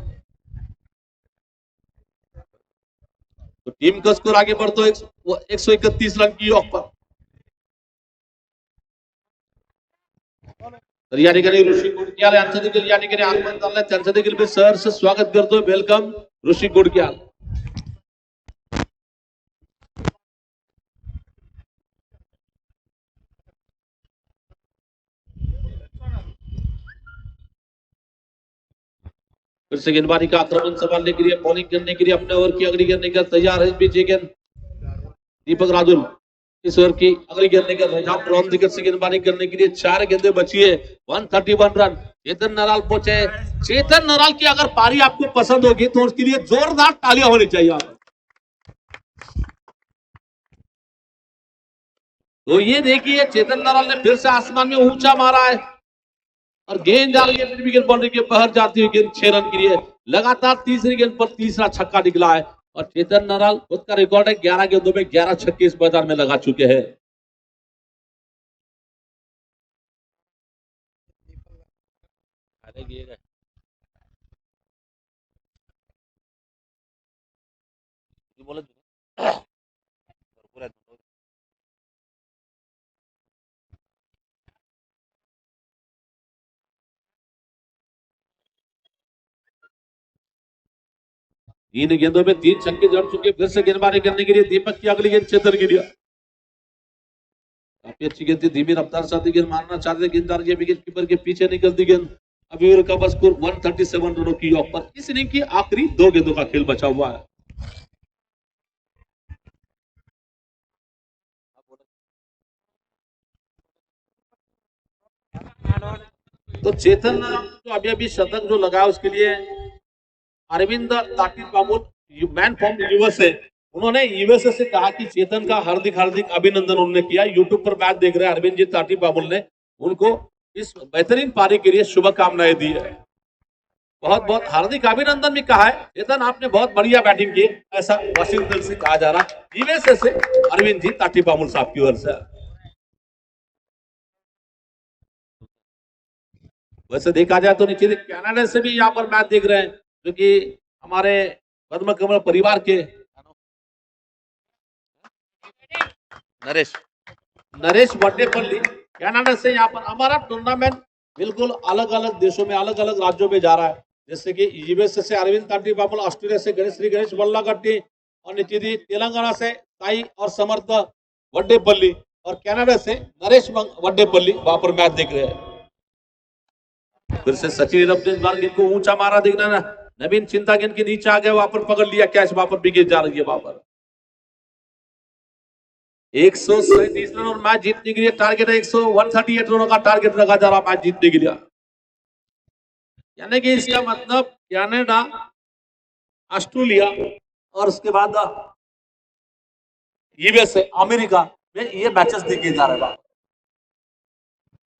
तो टीम का स्कोर आगे बढ़ता 131 रन की योग पर तैयारी करें ऋषि गुड़कियाल यांचं देखील या ठिकाणी आगमन झालंय त्यांचं देखील मी सहर्ष स्वागत करतोय वेलकम ऋषि गुड़कियाल फिर से गेंदबाजी का आक्रमण संभालने के लिए बॉलिंग करने के लिए अपने ओवर की अगली गेंद लेकर तैयार है पीछे गेंद दीपक राजुल इस ओवर की अगली गेंद लेकर जहां ब्रॉन विकेट से गेंदबाजी करने के लिए 4 गेंदें बची है 131 रन चेतन नराल पहुंचे चेतन नराल की अगर पारी आपको पसंद होगी तो उसके लिए जोरदार तालियां होनी चाहिए तो ये देखिए चेतन नाराल ने फिर से आसमान में ऊंचा मारा है और गेंद जा रही है, फिर भी गेंद बाउंड्री के बाहर जाती हुई गेंद 6 रन के लिए। लगातार तीसरी गेंद पर तीसरा छक्का निकला है और चेतन नाराल खुद का रिकॉर्ड है 11 गेंदों में 11 छक्के इस मैदान में लगा चुके हैं। तीन गेंदों में 3 छक्के जड़ चुके। फिर से गेंदबाजी करने के लिए दीपक की अगली गेंद चेतन के लिए काफी अच्छी गेंद थी, धीमी रफ्तार साथ गेंद मारना चाहते गेंददार, ये विकेट कीपर के पीछे निकलती गेंद। अभी का स्कोर 137 रनों की ऑफ पर। इस इनिंग की आखिरी 2 गेंदों का खेल बचा हुआ है। तो चेतन जो अभी अभी शतक जो लगा उसके लिए अरविंद ताटी पामुल मैन फ्रॉम यूएसए, उन्होंने यूएसए से कहा कि चेतन का हार्दिक हार्दिक अभिनंदन उन्होंने किया। यूट्यूब पर मैच देख रहे हैं अरविंद जी ताटी पामुल ने उनको इस बेहतरीन पारी के लिए शुभकामनाएं दी है। बहुत बहुत हार्दिक अभिनंदन भी कहा है। चेतन आपने बहुत बढ़िया बैटिंग की, ऐसा वाशिंगटन से कहा जा रहा है यूएसए से अरविंद जी ताटी पामुल साहब की ओर से। वैसे देखा जाए तो नीचे कनाडा से भी यहाँ पर मैच देख रहे हैं जो कि हमारे पद्म कमल परिवार के नरेश नरेश वड्डेपल्ली कनाडा से यहाँ पर हमारा टूर्नामेंट बिल्कुल अलग अलग देशों में अलग अलग राज्यों में जा रहा है। जैसे कि यूएसए से अरविंद ताटी पामुल, ऑस्ट्रेलिया से गणेश वल्लागट्टी और नीचे तेलंगाना से साई और समर्थ वड्डेपल्ली और कनाडा से नरेश वड्डेपल्ली वहां पर मैच देख रहे हैं। फिर से सचिन ने बार गेंद को ऊंचा मारा, देखना ना नवीन चिंता गेंद के नीचे आ गए, वहां पर पकड़ लिया कैच, वहां पर विकेट जा रही है। वहां पर 137 रन और मैच जीतने के लिए टारगेट है 138 रनों का टारगेट रखा जा रहा मैच जीतने के लिए। यानी कि इसका मतलब कनाडा, ऑस्ट्रेलिया और उसके बाद यूएसए अमेरिका में ये मैचेस देखे जा रहे हैं।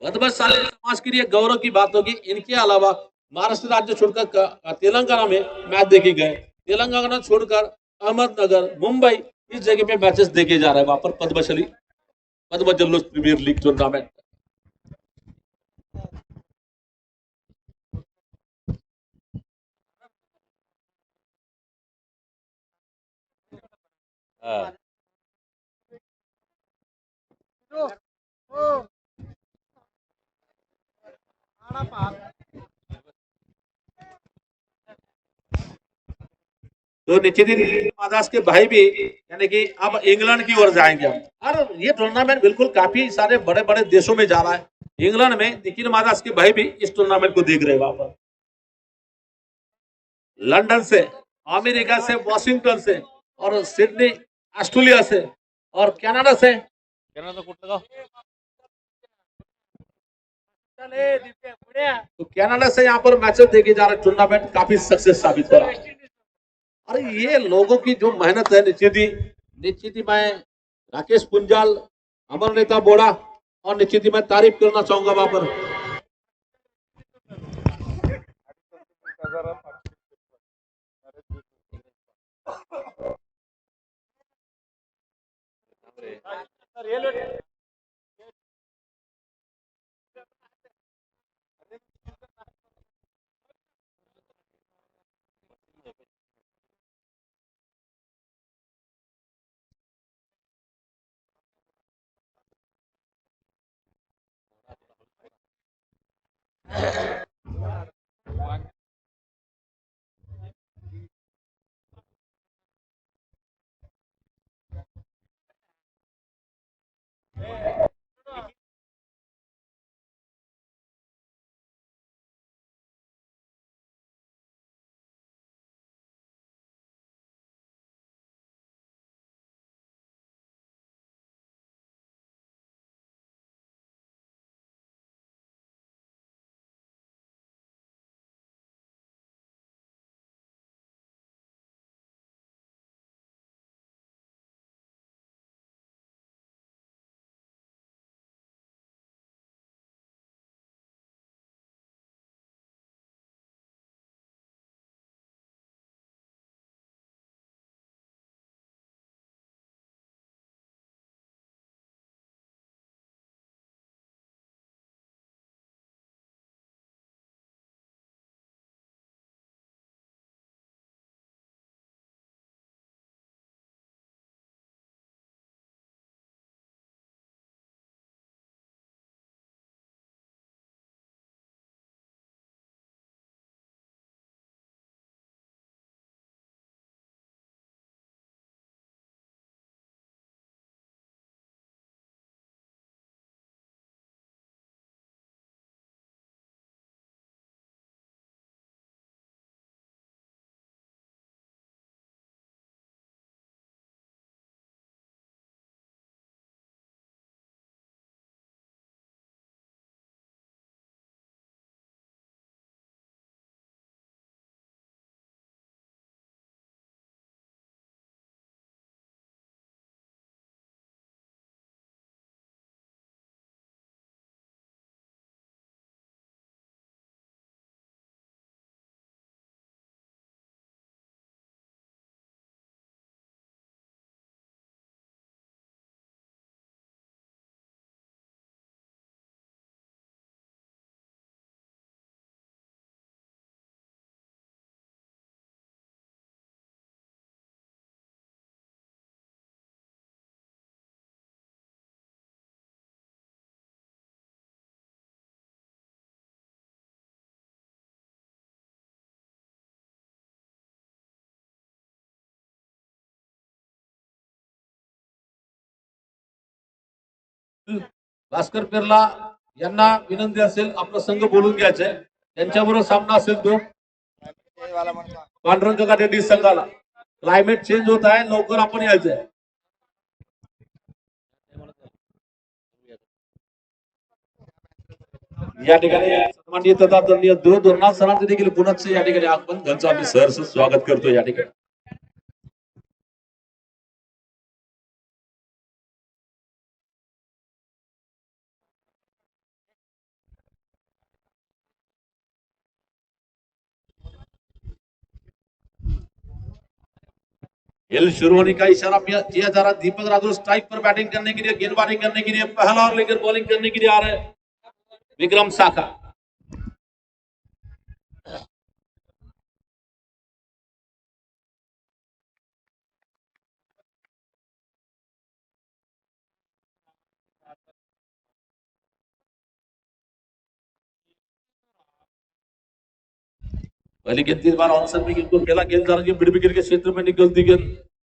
गतवर्षाली समाज के लिए गौरव की बात होगी। इनके अलावा महाराष्ट्र राज्य छोड़कर तेलंगाना में मैच देखे गए। तेलंगाना छोड़कर अहमदनगर, मुंबई इस जगह पे मैचेस देखे जा रहे हैं वहां पर पद्म जल्लोष प्रीमियर लीग टूर्नामेंट। तो निश्चित ही मादास के भाई भी यानी कि अब इंग्लैंड की ओर जाएंगे हम। और ये टूर्नामेंट बिल्कुल काफी सारे बड़े बड़े देशों में जा रहा है। इंग्लैंड में निखिल मादास के भाई भी इस टूर्नामेंट को देख रहे हैं वहां पर। लंदन से, अमेरिका से, वॉशिंगटन से और सिडनी ऑस्ट्रेलिया से और कनाडा से। तो कनाडा से यहाँ पर मैचेस देखे जा रहे। टूर्नामेंट काफी सक्सेस साबित हो रहा है। अरे ये लोगों की जो मेहनत है, निश्चित ही मैं राकेश पुंजाल, अमर नेता बोड़ा और निश्चित ही मैं तारीफ करना चाहूंगा वहां पर। भास्कर पेरला यांना विनंती असेल आपला संघ बोलून घ्यायचंय, त्यांच्याबरोबर सामना असेल तो पांडुरंग काटेडी संघाला. क्लायमेट चेंज होत आहे, लवकर आपण यायचंय. या ठिकाणी सन्माननीय तथा दूरदर्शना सरांचे देखील पुनश्च या ठिकाणी आपण त्यांचं आम्ही सहर्ष स्वागत करतो या ठिकाणी. खेल शुरू होने का इशारा किया जा रहा है. दीपक राठौर स्ट्राइक पर बैटिंग करने के लिए, गेंदबाजी करने के लिए पहला और लेकर बॉलिंग करने के लिए आ रहे हैं विक्रम साका. पहली गेंद 3 बार ऑन में गेंद को खेला, गेंद जा रही है मिड विकेट के क्षेत्र में निकलती गेंद.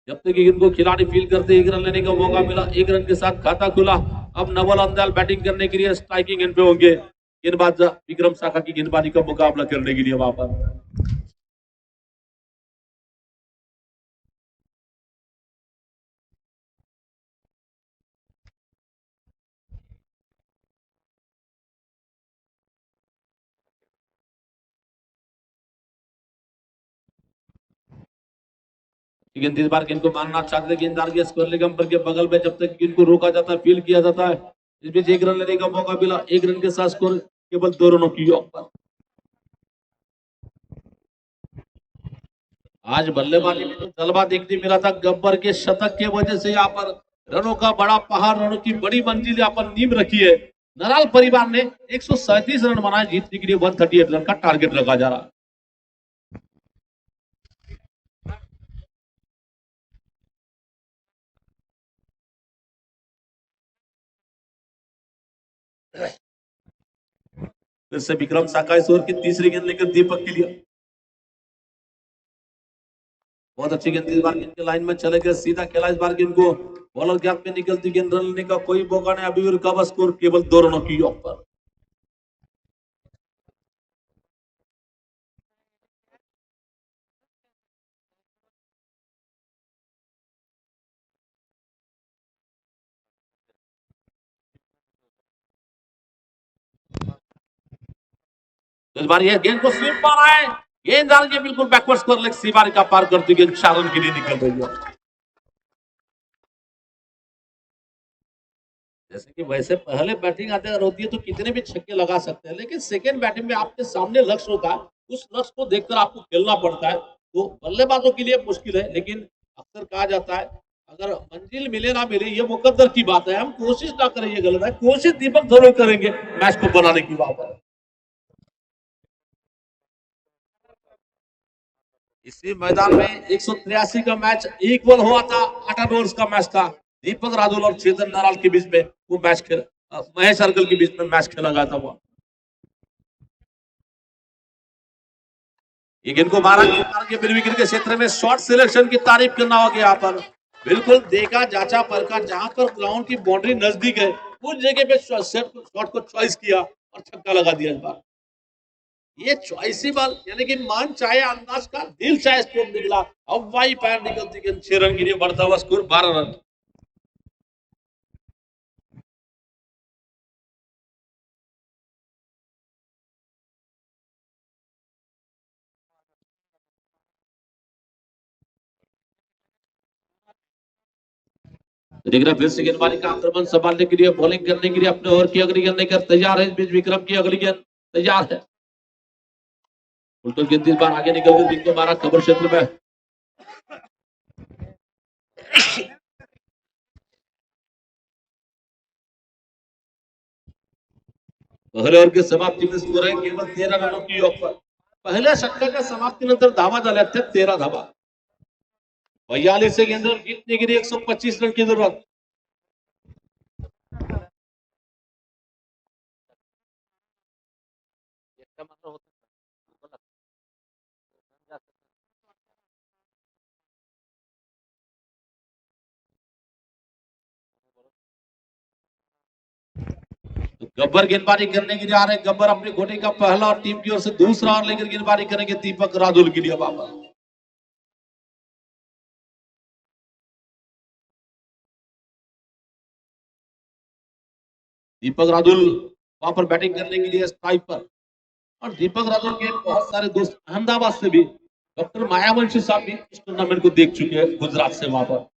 जब तक गेंद को खिलाड़ी फील करते एक रन लेने का मौका मिला, एक रन के साथ खाता खुला. अब नवल अंदाल बैटिंग करने के लिए स्ट्राइकिंग एंड पे होंगे. गेंदबाज विक्रम साका की गेंदबाजी का मुकाबला करने के लिए वहां पर. गेंद इस बार गेंद को मारना चाहते गेंददार के स्क्वायर लेग अंपर के बगल में, जब तक गेंद को रोका जाता है फील किया जाता है. इस बीच एक रन लेने का मौका मिला, एक रन के साथ स्कोर केवल 2 रनों की योग पर. आज बल्लेबाजी में जलवा देखने मिला था गब्बर के शतक के वजह से. यहाँ पर रनों का बड़ा पहाड़, रनों की बड़ी मंजिल यहाँ पर नींव रखी है. नराल परिवार ने 137 रन बनाए, जीतने के लिए 138 रन का टारगेट रखा जा रहा है. फिर से विक्रम साका इस ओवर की तीसरी गेंद लेकर दीपक के लिए. बहुत अच्छी गेंद इस बार गेंद के लाइन में चले गए, सीधा खेला इस बार गेंद को. बॉलर गैप में निकलती गेंद, रन लेने का कोई मौका नहीं. अभी का स्कोर केवल 2 रनों की योग पर. इस बार ये गेंद को स्वीप मारा है, गेंद डाल के बिल्कुल बैकवर्ड स्कोर लेग सीमारेखा का पार करती गेंद 4 रन के लिए निकल रही है. जैसे कि वैसे पहले बैटिंग आते होती है तो कितने भी छक्के लगा सकते हैं, लेकिन सेकंड बैटिंग में आपके सामने लक्ष्य होता है, उस लक्ष्य को देखकर आपको खेलना पड़ता है. तो बल्लेबाजों के लिए मुश्किल है, लेकिन अक्सर कहा जाता है अगर मंजिल मिले ना मिले ये मुकद्दर की बात है, हम कोशिश ना करें ये गलत है. कोशिश दीपक जरूर करेंगे मैच को बनाने की बात है. इसी मैदान में 183 का मैच इक्वल हुआ था, 8 ओवर्स का मैच था. दीपक राहुल और चेतन नाराल के बीच में वो मैच खेल, महेश अर्गल के बीच में मैच खेला गया था. वो इनको 12 के मिड विकेट के क्षेत्र में शॉर्ट सिलेक्शन की तारीफ करना होगा. यहाँ पर बिल्कुल देखा जांचा परखा, जहां पर ग्राउंड की बाउंड्री नजदीक है उस जगह पे शॉट को चॉइस किया और छक्का लगा दिया. इस बार ये चॉइसी बॉल, यानी कि मान चाहे अंदाज का दिल चाहे स्कोर निकला. अब वाई पैर निकलती गेंद 6 रन के लिए बढ़ता हुआ स्कोर 12 रन. फिर से गेंदबाजी का आक्रमण संभालने के लिए, बॉलिंग करने के लिए अपने ओवर की अगली गेंद लेकर तैयार है. इस बीच विक्रम की अगली गेंद तैयार है. उल्टो गेंद इस बार आगे निकल गई, जिनको मारा कवर क्षेत्र में. पहले ओवर की समाप्ति में स्कोर है केवल 13 रनों की योग पर. पहिल्या षटकाच्या समाप्तीनंतर धावा झाल्या आहेत 13 धावा. 42 गेंदवर जीतने के लिए 125 रन की जरूरत. गब्बर गेंदबाजी करने के लिए आ रहे हैं। गब्बर अपने घोटे का पहला और टीम की ओर से दूसरा और लेकर गेंदबाजी करेंगे दीपक रादुल के लिए वापस। दीपक रादुल वहां पर बैटिंग करने के लिए स्ट्राइक पर। और दीपक रादुल के बहुत सारे दोस्त अहमदाबाद से भी, डॉक्टर मायावंशी साहब भी इस टूर्नामेंट को देख चुके हैं गुजरात से वहां पर।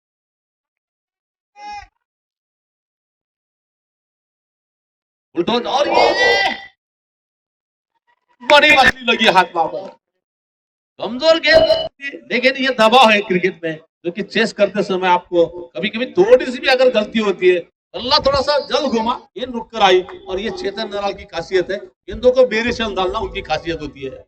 बुलडोज और ये बड़ी मछली लगी हाथ वहां पर। कमजोर गेंद, लेकिन ये दबाव है क्रिकेट में, जो कि चेस करते समय आपको कभी कभी थोड़ी सी भी अगर गलती होती है, अल्लाह थोड़ा सा जल घुमा, ये रुक कर आई। और ये चेतन नराल की खासियत है, गेंदों को वेरिएशन डालना उनकी खासियत होती है।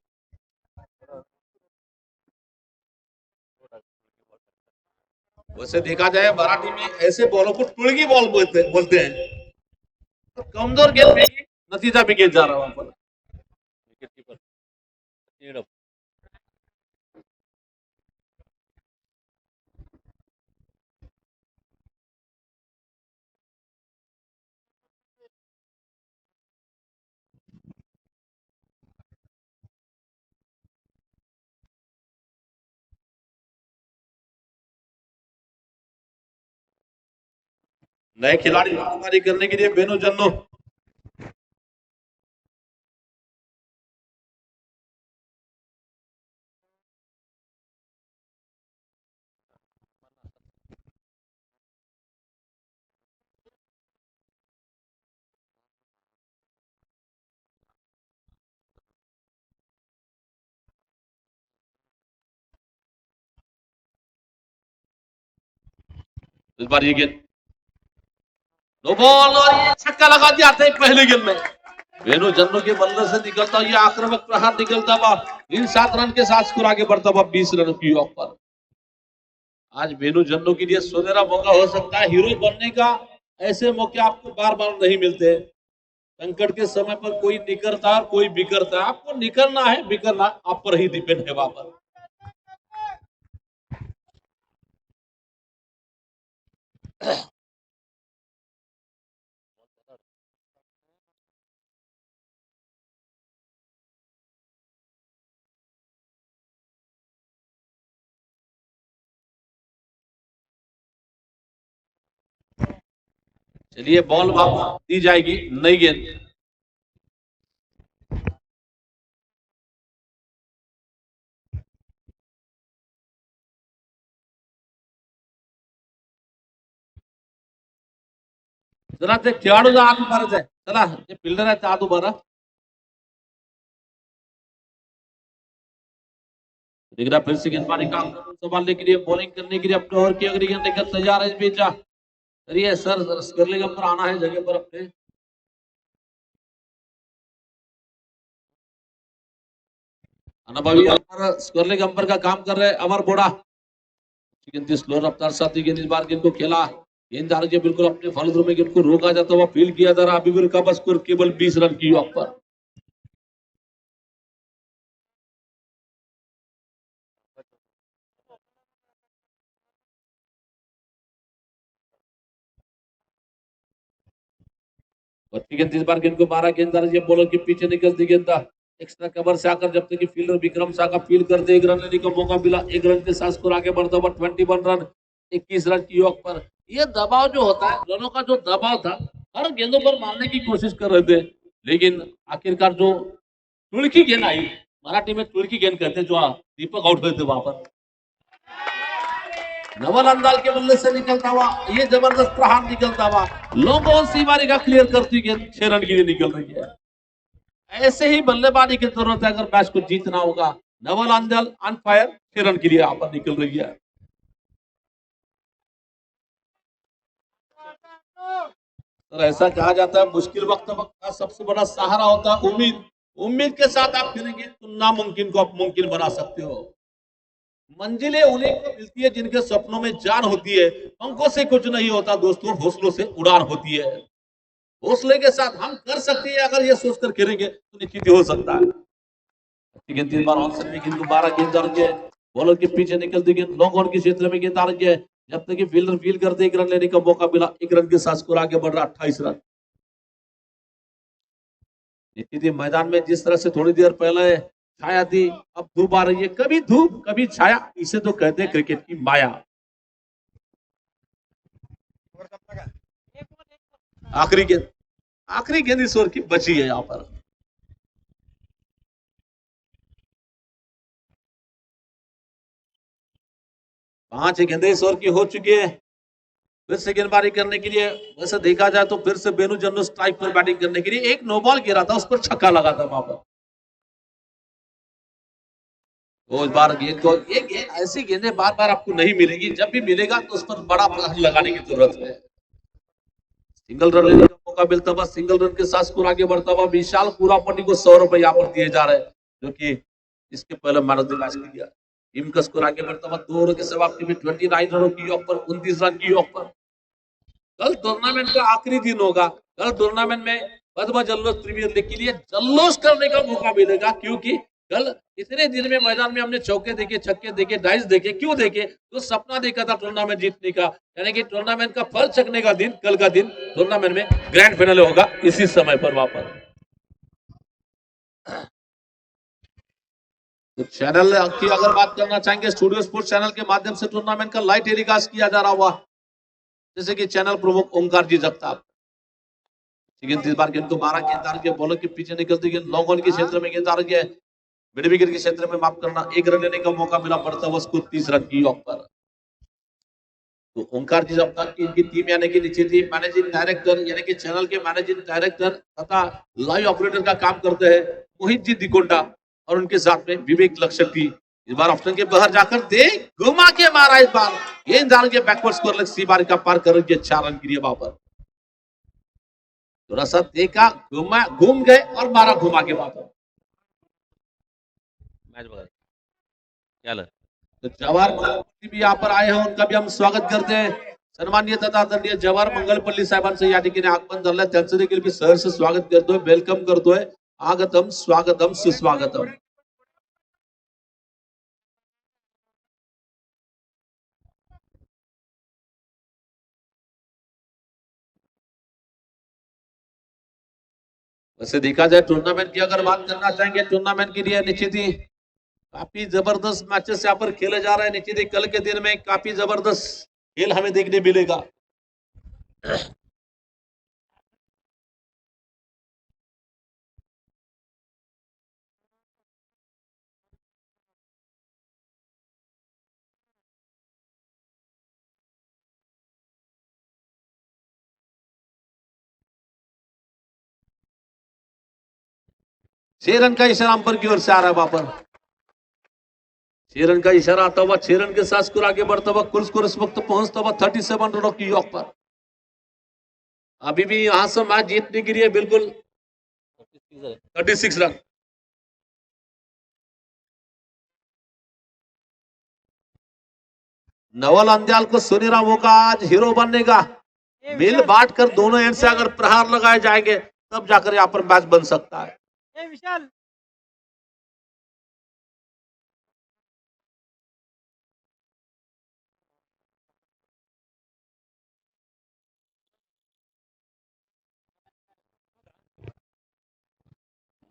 वैसे देखा जाए मराठी में ऐसे बॉलों को टुड़गी बॉल बोलते हैं। तो कमजोर गेंद में नतीजा भी गेंद जा रहा है वहां पर। विकेट कीपर नए खिलाड़ी गेंदबाजी करने के लिए बेनो जन्नो। इस बार ये गेंद नो बॉल और ये छक्का लगा दिया था पहले गेंद में। वेनु जन्नो के बल्ले से निकलता ये आक्रामक प्रहार निकलता हुआ इन 7 रन के साथ स्कोर आगे बढ़ता हुआ 20 रन की ऑफ पर। आज वेनु जन्नो के लिए सुनहरा मौका हो सकता है हीरो बनने का। ऐसे मौके आपको बार बार नहीं मिलते। संकट के समय पर कोई निकलता है, कोई बिगड़ता है। आपको निकलना है, बिगड़ना आप पर ही डिपेंड है वहां पर। चलिए बॉल वापस दी जाएगी, नई गेंद। जरा ते खेळाडूचा आत उभारायचा आहे, चला जे फिल्डर आहे आत उभारा। दिख फिर से गेंदबाजी का संभालने के लिए, बॉलिंग करने के लिए अपने ओवर की अगली गेंद लेकर तैयार है इस बीच। चलिए सर स्कर्लिंग पर आना है जगह पर अपने। अनुभवी स्कर्लिंग अंपर का काम कर रहे हैं अमर बोड़ा। गेंद स्लो रफ्तार साथी गेंद इस बार गेंद को खेला, गेंद जा रही है बिल्कुल अपने फॉलो में, गेंद को रोका जाता हुआ फील किया जा रहा। अभी भी का स्कोर केवल 20 रन की ऑफ पर। गेंद इस बार गेंद को मारा, गेंद बॉलर के पीछे निकलती गेंद एक्स्ट्रा कवर से आकर जब तक कि फील्डर विक्रम शाह का फील कर दे, 1 रन लेने का मौका मिला। 1 रन के साथ स्कोर आगे बढ़ता हुआ 21 रन 21 रन की योग पर। ये दबाव जो होता है, रनों का जो दबाव था, हर गेंदों पर मारने की कोशिश कर रहे थे, लेकिन आखिरकार जो तुर्की गेंद आई, मराठी में तुर्की गेंद कहते हैं, जो दीपक आउट हुए थे वहां पर। नवल अंदाल के बल्ले से निकलता हुआ ये जबरदस्त प्रहार निकलता हुआ लॉन्ग ऑन सीमारी का क्लियर करती गेंद 6 रन के लिए निकल रही है। ऐसे ही बल्लेबाजी की जरूरत है अगर मैच को जीतना होगा। नवल अंदाल ऑन फायर 6 रन के लिए यहाँ पर निकल रही है। तो ऐसा कहा जाता है मुश्किल वक्त का सबसे बड़ा सहारा होता है उम्मीद। उम्मीद के साथ आप फिरेंगे तो नामुमकिन को आप मुमकिन बना सकते हो। मंजिलें उन्हें को मिलती है जिनके सपनों में जान होती है। अंकों से कुछ नहीं होता दोस्तों, हौसलों से उड़ान होती है। हौसले के साथ हम कर सकते हैं, अगर ये सोचकर खेलेंगे तो निश्चित हो सकता है। गेंद 3 बार ऑन में गेंद को 12 गेंद आ रही है, बॉलर के पीछे निकलती गेंद लॉन्ग ऑन के क्षेत्र में गेंद आ रही है। जब तक कि फील्डर फील करते 1 रन लेने का मौका मिला, 1 रन के साथ स्कोर आगे बढ़ रहा 28 रन। निश्चित ही मैदान में जिस तरह से थोड़ी देर पहले छाया थी, अब धूप आ रही है, कभी धूप कभी छाया, इसे तो कहते हैं क्रिकेट की माया। आखिरी गेंद, आखिरी गेंद इस ओवर की बची है यहाँ पर। पांच गेंदें इस ओवर की हो चुकी है। फिर से गेंदबाजी करने के लिए वैसे देखा जाए तो फिर से बेनू जन्नू स्ट्राइक पर बैटिंग करने के लिए, एक नो बॉल गिरा था, उस पर छक्का लगा था वहां पर। तो इस बार गेंद को, ये गेंद ऐसी गेंदें बार बार आपको नहीं मिलेगी, जब भी मिलेगा तो उस पर बड़ा प्रहार लगाने की जरूरत है। सिंगल रन लेने का मौका मिलता हुआ, सिंगल रन के साथ स्कोर आगे बढ़ता हुआ, विशाल पूरापट्टी को 100 रुपए यहाँ पर दिए जा रहे हैं, जो कि इसके पहले मैन ऑफ द मैच दिया। टीम का स्कोर आगे बढ़ता हुआ, 2 ओवर के समाप्ति में 29 रनों की योग पर, 29 रन की योग पर। कल टूर्नामेंट का आखिरी दिन होगा। कल टूर्नामेंट में पद्मा जल्लोष प्रीमियर लीग के लिए जल्लोष करने का मौका मिलेगा, क्योंकि कल इतने दिन में मैदान में हमने चौके देखे, छक्के देखे, डाइस देखे, क्यों देखे? तो सपना देखा था टूर्नामेंट जीतने का, यानी कि टूर्नामेंट का फल चखने का दिन, कल का दिन टूर्नामेंट में ग्रैंड फाइनल होगा इसी समय पर वहां पर। तो चैनल की अगर बात करना चाहेंगे, स्टूडियो स्पोर्ट्स चैनल के माध्यम से टूर्नामेंट का लाइव टेलीकास्ट किया जा रहा हुआ, जैसे कि चैनल प्रमुख ओमकार जी जगताप। इस बार गेंद को 12 गेंद के बॉलर के पीछे निकलती गेंद लॉन्ग ऑन के क्षेत्र में गेंद आ रही है, मिड विकेट के क्षेत्र में, माफ करना, 1 रन लेने का मौका मिला, बढ़ता हुआ उसको 30 रन की योग पर। तो ओंकार जी जगताप की इनकी टीम, यानी कि नीचे थी मैनेजिंग डायरेक्टर, यानी कि चैनल के मैनेजिंग डायरेक्टर तथा लाइव ऑपरेटर का काम करते हैं मोहित जी दिकोंडा, और उनके साथ में विवेक लक्षटी। इस बार ऑप्शन के बाहर जाकर दे घुमा के मारा, इस बार गेंद डाल के बैकवर्ड स्कोर लेग सी बार का पार कर 4 रन के लिए वहां पर। थोड़ा सा देखा, घुमा, घूम गए और मारा घुमा के वापस। मैच बता क्या लग? तो जवाहर मंगलपल्ली भी यहाँ पर आए हैं, उनका भी हम स्वागत करते हैं। सन्मान्य तथा आदरणीय जवाहर मंगलपल्ली साहेबांचं या ठिकाणी आगमन झालं, त्यांचं देखील मी सहर्ष स्वागत करतोय, वेलकम करतोय। आगतम स्वागतम सुस्वागतम। वैसे देखा जाए टूर्नामेंट की अगर बात करना चाहेंगे, टूर्नामेंट के लिए निश्चित ही काफी जबरदस्त मैचेस यहाँ पर खेले जा रहे हैं। निश्चित ही कल के दिन में काफी जबरदस्त खेल हमें देखने मिलेगा। छह रन का इशारा अंपर की ओर से आ रहा है वहां पर, 6 रन का इशारा आता हुआ, 6 रन के साथ स्कोर आगे बढ़ता हुआ, कुल स्कोर इस वक्त पहुंचता हुआ 37 रनों की योग पर। अभी भी यहां से मैच जीतने के लिए बिल्कुल 36 रन। नवल अंदयाल को सुनहरा मौका, आज हीरो बनने का। मिल बांट कर दोनों एंड से अगर प्रहार लगाए जाएंगे तब जाकर यहाँ पर मैच बन सकता है। विशाल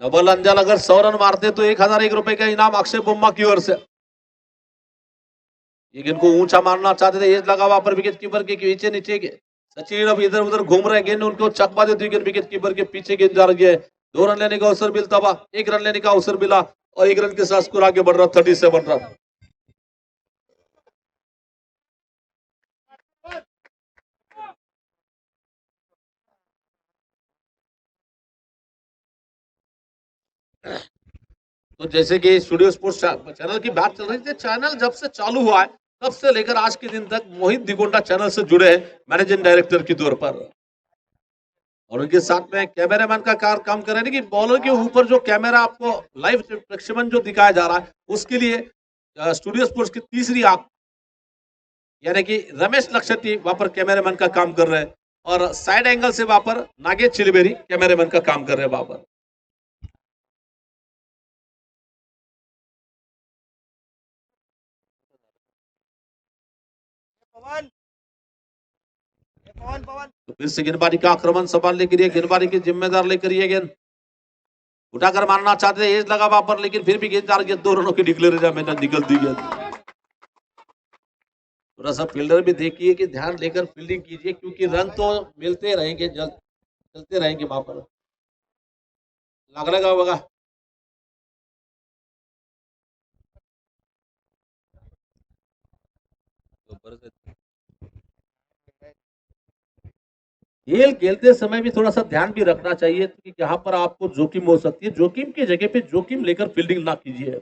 नवल अंदयाल अगर 100 रन मारते तो 1001 रुपए का इनाम अक्षय बुम्मा की ओर से। ये गेंद को ऊंचा मारना चाहते थे, एज लगा वहां पर विकेट कीपर के पीछे नीचे के सचिन अब इधर उधर घूम रहे, गेंद उनको चकमा देती हुई विकेट कीपर के पीछे गेंद जा रही है। 2 रन लेने का अवसर मिलता हुआ, 1 रन लेने का अवसर मिला, और 1 रन के साथ स्कोर आगे बढ़ रहा 37 रन। तो जैसे कि स्टूडियो स्पोर्ट्स चैनल की बात चल रही थी, चैनल जब से चालू हुआ है तब से लेकर आज के दिन तक मोहित दिगोंडा चैनल से जुड़े हैं मैनेजिंग डायरेक्टर के तौर पर, और उनके साथ में कैमरामैन का काम कर रहे हैं कि बॉलर के ऊपर जो कैमरा आपको लाइव प्रक्षेपण जो दिखाया जा रहा है, उसके लिए स्टूडियो स्पोर्ट्स की तीसरी आंख यानी कि रमेश लक्षटी वहां पर कैमरामैन का काम कर रहे हैं, और साइड एंगल से वहां पर नागेश चिलबेरी कैमरामैन का काम कर रहे हैं वहां पर। पवन पवन पवन तो फिर से गेंदबाजी का आक्रमण संभालने के लिए गेंदबाजी की जिम्मेदार लेकर ये गेंद उठाकर मारना चाहते थे, एज लगा वहां पर, लेकिन फिर भी गेंद जा रही है, 2 रनों की डिक्लेयर मैंने निकलती है। थोड़ा सा फील्डर भी देखिए कि ध्यान लेकर फील्डिंग कीजिए, क्योंकि रन तो मिलते रहेंगे, चलते रहेंगे वहां पर। लगा होगा खेल खेलते समय भी थोड़ा सा ध्यान भी रखना चाहिए कि यहाँ पर आपको जोखिम हो सकती है, जोखिम की जगह पे जोखिम लेकर फील्डिंग ना कीजिए।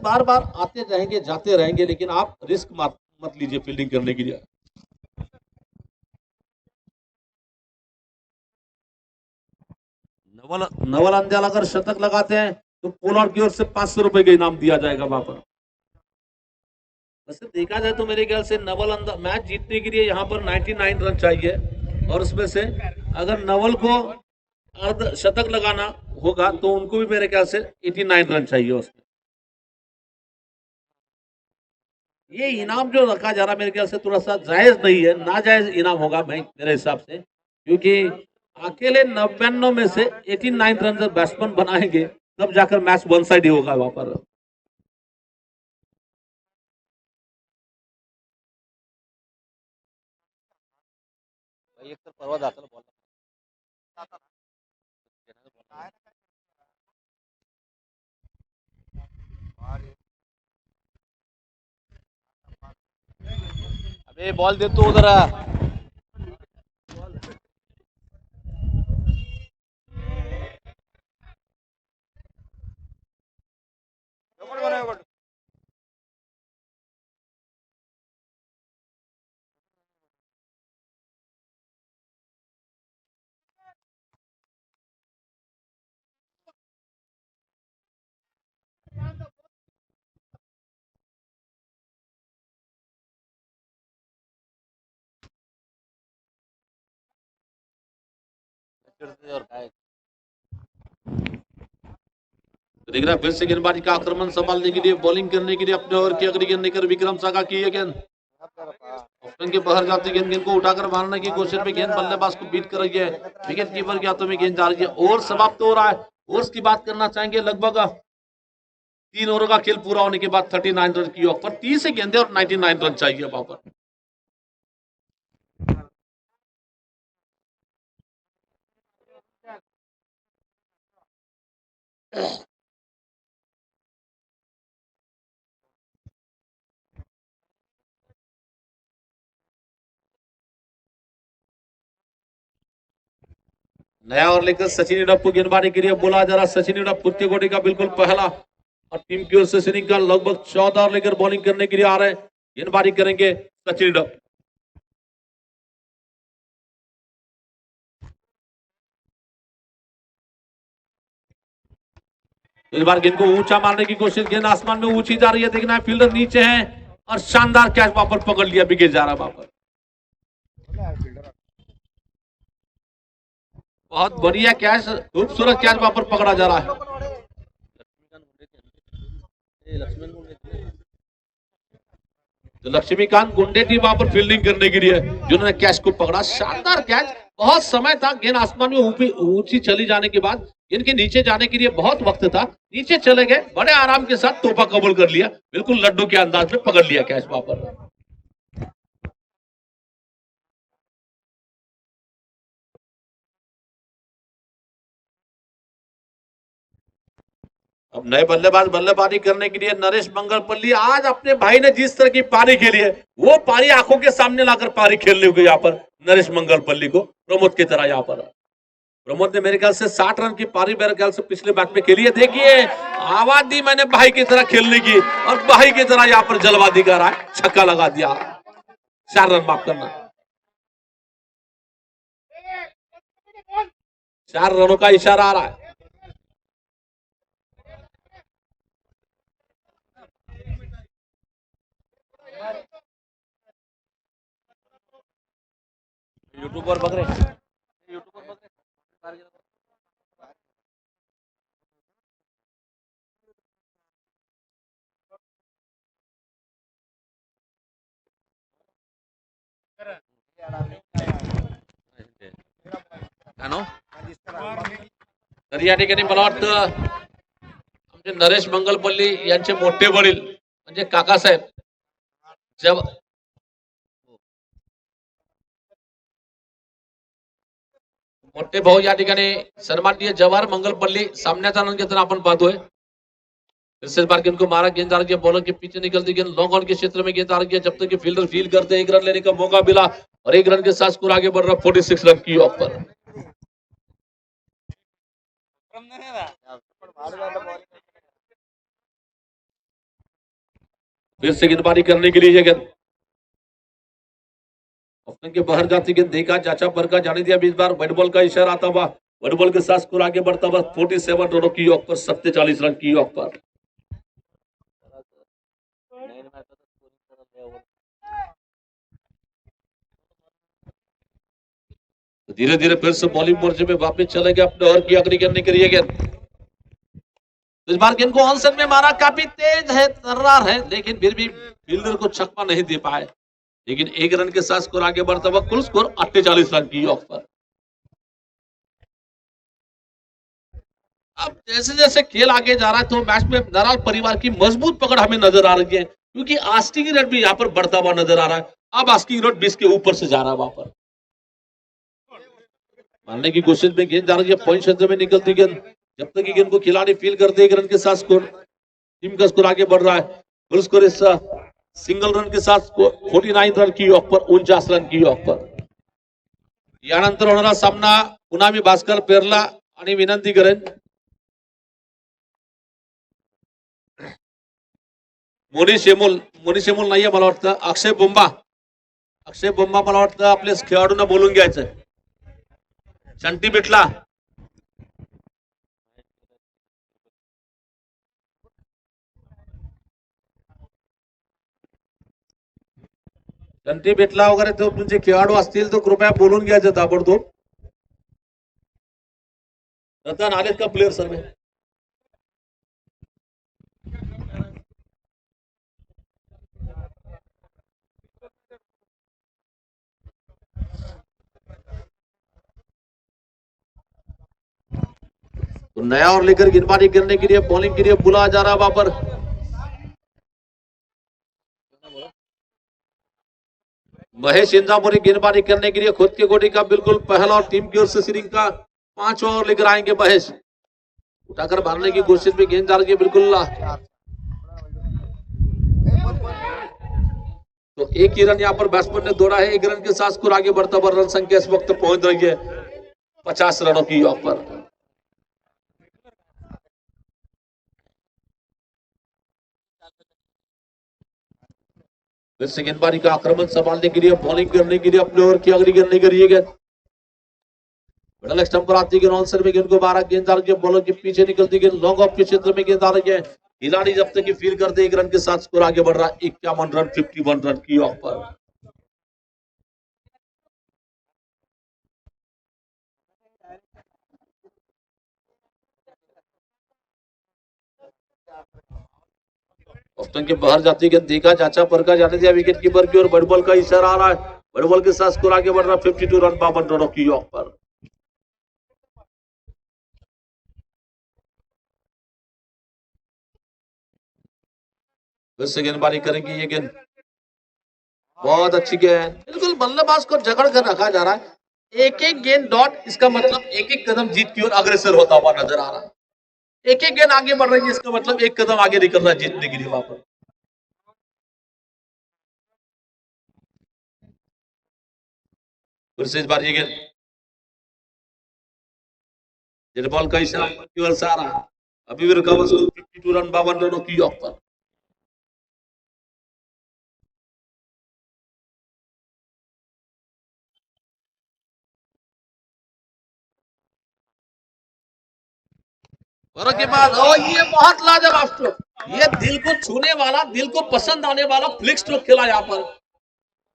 बार बार आते रहेंगे, जाते रहेंगे, लेकिन आप रिस्क मत लीजिए फील्डिंग करने के लिए। नवल अंजाल अगर शतक लगाते हैं तो पोलार्ड की ओर से 500 रुपए का इनाम दिया जाएगा वहां पर। वैसे देखा जाए तो मेरे ख्याल से नवल मैच जीतने के लिए यहाँ पर 99 रन चाहिए, और उसमें से अगर नवल को अर्ध शतक लगाना होगा तो उनको भी मेरे ख्याल से 89 रन चाहिए उसमें। ये इनाम जो रखा जा रहा है मेरे ख्याल से थोड़ा सा जायज नहीं है, नाजायज इनाम होगा भाई मेरे हिसाब से, क्योंकि अकेले 99 में से 89 रन जब बैट्समैन बनाएंगे तब जाकर मैच वन साइड ही होगा वहां पर। एक तर परवा दाखल बॉल अबे बॉल दे तू जरा। और काय देख रहा फिर से गेंदबाजी का आक्रमण संभालने के लिए, बॉलिंग करने के लिए अपने ओवर की अगली गेंद लेकर विक्रम सागा की है गेंद ऑप्शन के बाहर जाती गेंद को उठाकर मारने की कोशिश में गेंद बल्लेबाज को बीट कर रही है, विकेट कीपर के हाथों में गेंद जा रही है। ओवर समाप्त हो रहा है। ओवर्स की बात करना चाहेंगे, लगभग 3 ओवर का खेल पूरा होने के बाद 39 रन की ऑफ पर 30 गेंदे और 99 रन चाहिए वहां पर। नया ओवर लेकर सचिन उड़प्पू गेंदबाजी के लिए बोला जा रहा। सचिन उड़प्पू के कोटि का बिल्कुल पहला और टीम की ओर से सिनिंग का लगभग 14 ओवर लेकर बॉलिंग करने के लिए आ रहे हैं। गेंदबाजी करेंगे सचिन उड़प्पू। इस बार गेंद को ऊंचा मारने की कोशिश, गेंद आसमान में ऊंची जा रही है, देखना है फील्डर नीचे है और शानदार कैच वहां पर पकड़ लिया, विकेट जा रहा वहां पर। बहुत बढ़िया कैच, खूबसूरत कैच वहां पर पकड़ा जा रहा है। तो लक्ष्मीकांत गुंडेटी वहां पर फील्डिंग करने के लिए, जिन्होंने कैच को पकड़ा, शानदार कैच। बहुत समय था, गेंद आसमान में ऊंची चली जाने के बाद गेंद के नीचे जाने के लिए बहुत वक्त था, नीचे चले गए, बड़े आराम के साथ तोहफा कबूल कर लिया, बिल्कुल लड्डू के अंदाज में पकड़ लिया कैच वहां पर। अब नए बल्लेबाज बल्लेबाजी करने के लिए नरेश मंगलपल्ली, आज अपने भाई ने जिस तरह की पारी खेली है वो पारी आंखों के सामने लाकर पारी खेलने को यहाँ पर नरेश मंगलपल्ली को प्रमोद की तरह यहाँ पर प्रमोद ने मेरे ख्याल से 60 रन की पारी मेरे ख्याल से पिछले मैच में खेली है। देखिए आवाज दी मैंने भाई की तरह खेलने की और भाई की तरह यहाँ पर जलवा दिखा रहा है, छक्का लगा दिया, 4 रन माफ करना, 4 रनों का इशारा आ रहा है। यूट्यूब पर बघ रहे तर या ठिकाणी मला वाटतं आमचे नरेश मंगलपल्ली यांचे मोठे वडील म्हणजे काकासाहेब जव मोठे भाऊ या ठिकाणी सन्माननीय जवाहर मंगलपल्ली सामन्याचा आनंद घेताना आपण पाहतोय। फिर से इस बार गेंद को मारा, गेंद आ रही है बॉलर के पीछे निकलती गेंद लॉन्ग ऑन के क्षेत्र में गेंद आ रही है, जब तक कि फील्डर फील करते हैं एक रन लेने का मौका मिला और एक रन के साथ स्कोर आगे बढ़ रहा 46 रन की ऑफ पर। फिर से गेंदबाजी करने के लिए ये गेंद ओपनिंग के बाहर जाती गेंद देखा, जांचा परखा, जाने दिया बीच बार व्हाइट बॉल का इशारा आता हुआ, व्हाइट बॉल के साथ स्कोर आगे बढ़ता हुआ 47 रनों की ऑफ पर 47 रन की ऑफ पर। धीरे धीरे फिर से बॉलिंग मोर्चे में वापस चले गए अपने ओवर की अग्नि करने के लिए गेंद। इस बार गेंद को ऑन साइड में मारा, काफी तेज है, तर्रार है, लेकिन फिर भी फील्डर को छक्का नहीं दे पाए, लेकिन एक रन के साथ स्कोर आगे बढ़ता हुआ कुल स्कोर 48 रन की ऑफ पर। अब जैसे जैसे खेल आगे जा रहा है तो मैच में नराल परिवार की मजबूत पकड़ हमें नजर आ रही है, क्योंकि आस्किंग रेट भी यहाँ पर बढ़ता हुआ नजर आ रहा है। अब आस्किंग रेट 20 के ऊपर से जा रहा है वहां पर। मारने की कोशिश में गेंद जा रही है पॉइंट क्षेत्र में निकलती गेंद, जब तक कि गेंद को खिलाड़ी फील करते एक रन के साथ स्कोर टीम का स्कोर आगे बढ़ रहा है। फुल स्कोर इस सिंगल रन के साथ 49 रन की ऑफ पर 49 रन की ऑफ पर। यानंतर होणारा सामना पुन्हा मी भास्कर पेरला आणि विनंती करेन मोनी शेमूल नाहीये मला वाटतं, अक्षय बोंबा मला वाटतं आपल्या खेळाडूंना बोलून घ्यायचं। चंटी बिटला वगैरे तो तुमचे खेळाडू असतील तर कृपया बोलून घ्यायचं ताबडतोब। रतन आलेत का प्लेयर सर्व? तो नया और लेकर गेंदबाजी करने के लिए बॉलिंग के लिए बुलाया जा रहा है वहां पर। महेश इंद्रापुरी गेंदबाजी करने के लिए खुद के गोटी का बिल्कुल पहला और टीम की ओर से सीरिंग का 5वां ओवर लेकर आएंगे महेश। उठाकर मारने की कोशिश में गेंद जा रही है बिल्कुल, तो एक ही रन यहाँ पर बैट्समैन ने दौड़ा है, एक रन के साथ स्कोर आगे बढ़ता हुआ रन संख्या इस वक्त पहुंच रही है 50 रनों की ऑफ पर। फिर से गेंदबाजी का आक्रमण संभालने के लिए बॉलिंग करने के लिए अपने ओवर की अग्नि करने के लिए गेंद मिडल स्टंप पर आती है, ऑन साइड में गेंद को मारा, गेंद आ रही है बॉलर के पीछे निकलती गेंद लॉन्ग ऑफ के क्षेत्र में गेंद आ रही है, खिलाड़ी जब तक कि फील करते एक रन के साथ स्कोर आगे बढ़ रहा है 51 रन 51 रन की ऑफ पर। ऑप्शन के बाहर जाती गेंद देखा, जांचा परखा, जाने दिया विकेट कीपर की और बड़े बॉल का इशारा आ रहा है, बड़े बॉल के साथ स्कोर आगे बढ़ रहा है 52 रन 52 रनों की ऑफ पर। फिर से गेंदबाजी करेंगे ये गेंद, बहुत अच्छी गेंद, बिल्कुल बल्लेबाज को जकड़ कर रखा जा रहा है, एक एक गेंद डॉट, इसका मतलब एक एक कदम जीत की ओर अग्रसर होता हुआ नजर आ रहा है, एक एक गेंद आगे बढ़ रही है, इसका मतलब एक कदम आगे निकल रहा है जीतने के लिए वहां पर। फिर से इस बार ये गेंद डेड बॉल का इशारा केवल से आ रहा है, अभी भी रुका हुआ 52 रन 52 रनों की ऑफ पर। और के बाद ये बहुत लाजवाब स्ट्रोक, ये दिल को छूने वाला, दिल को पसंद आने वाला फ्लिक स्ट्रोक खेला यहाँ पर।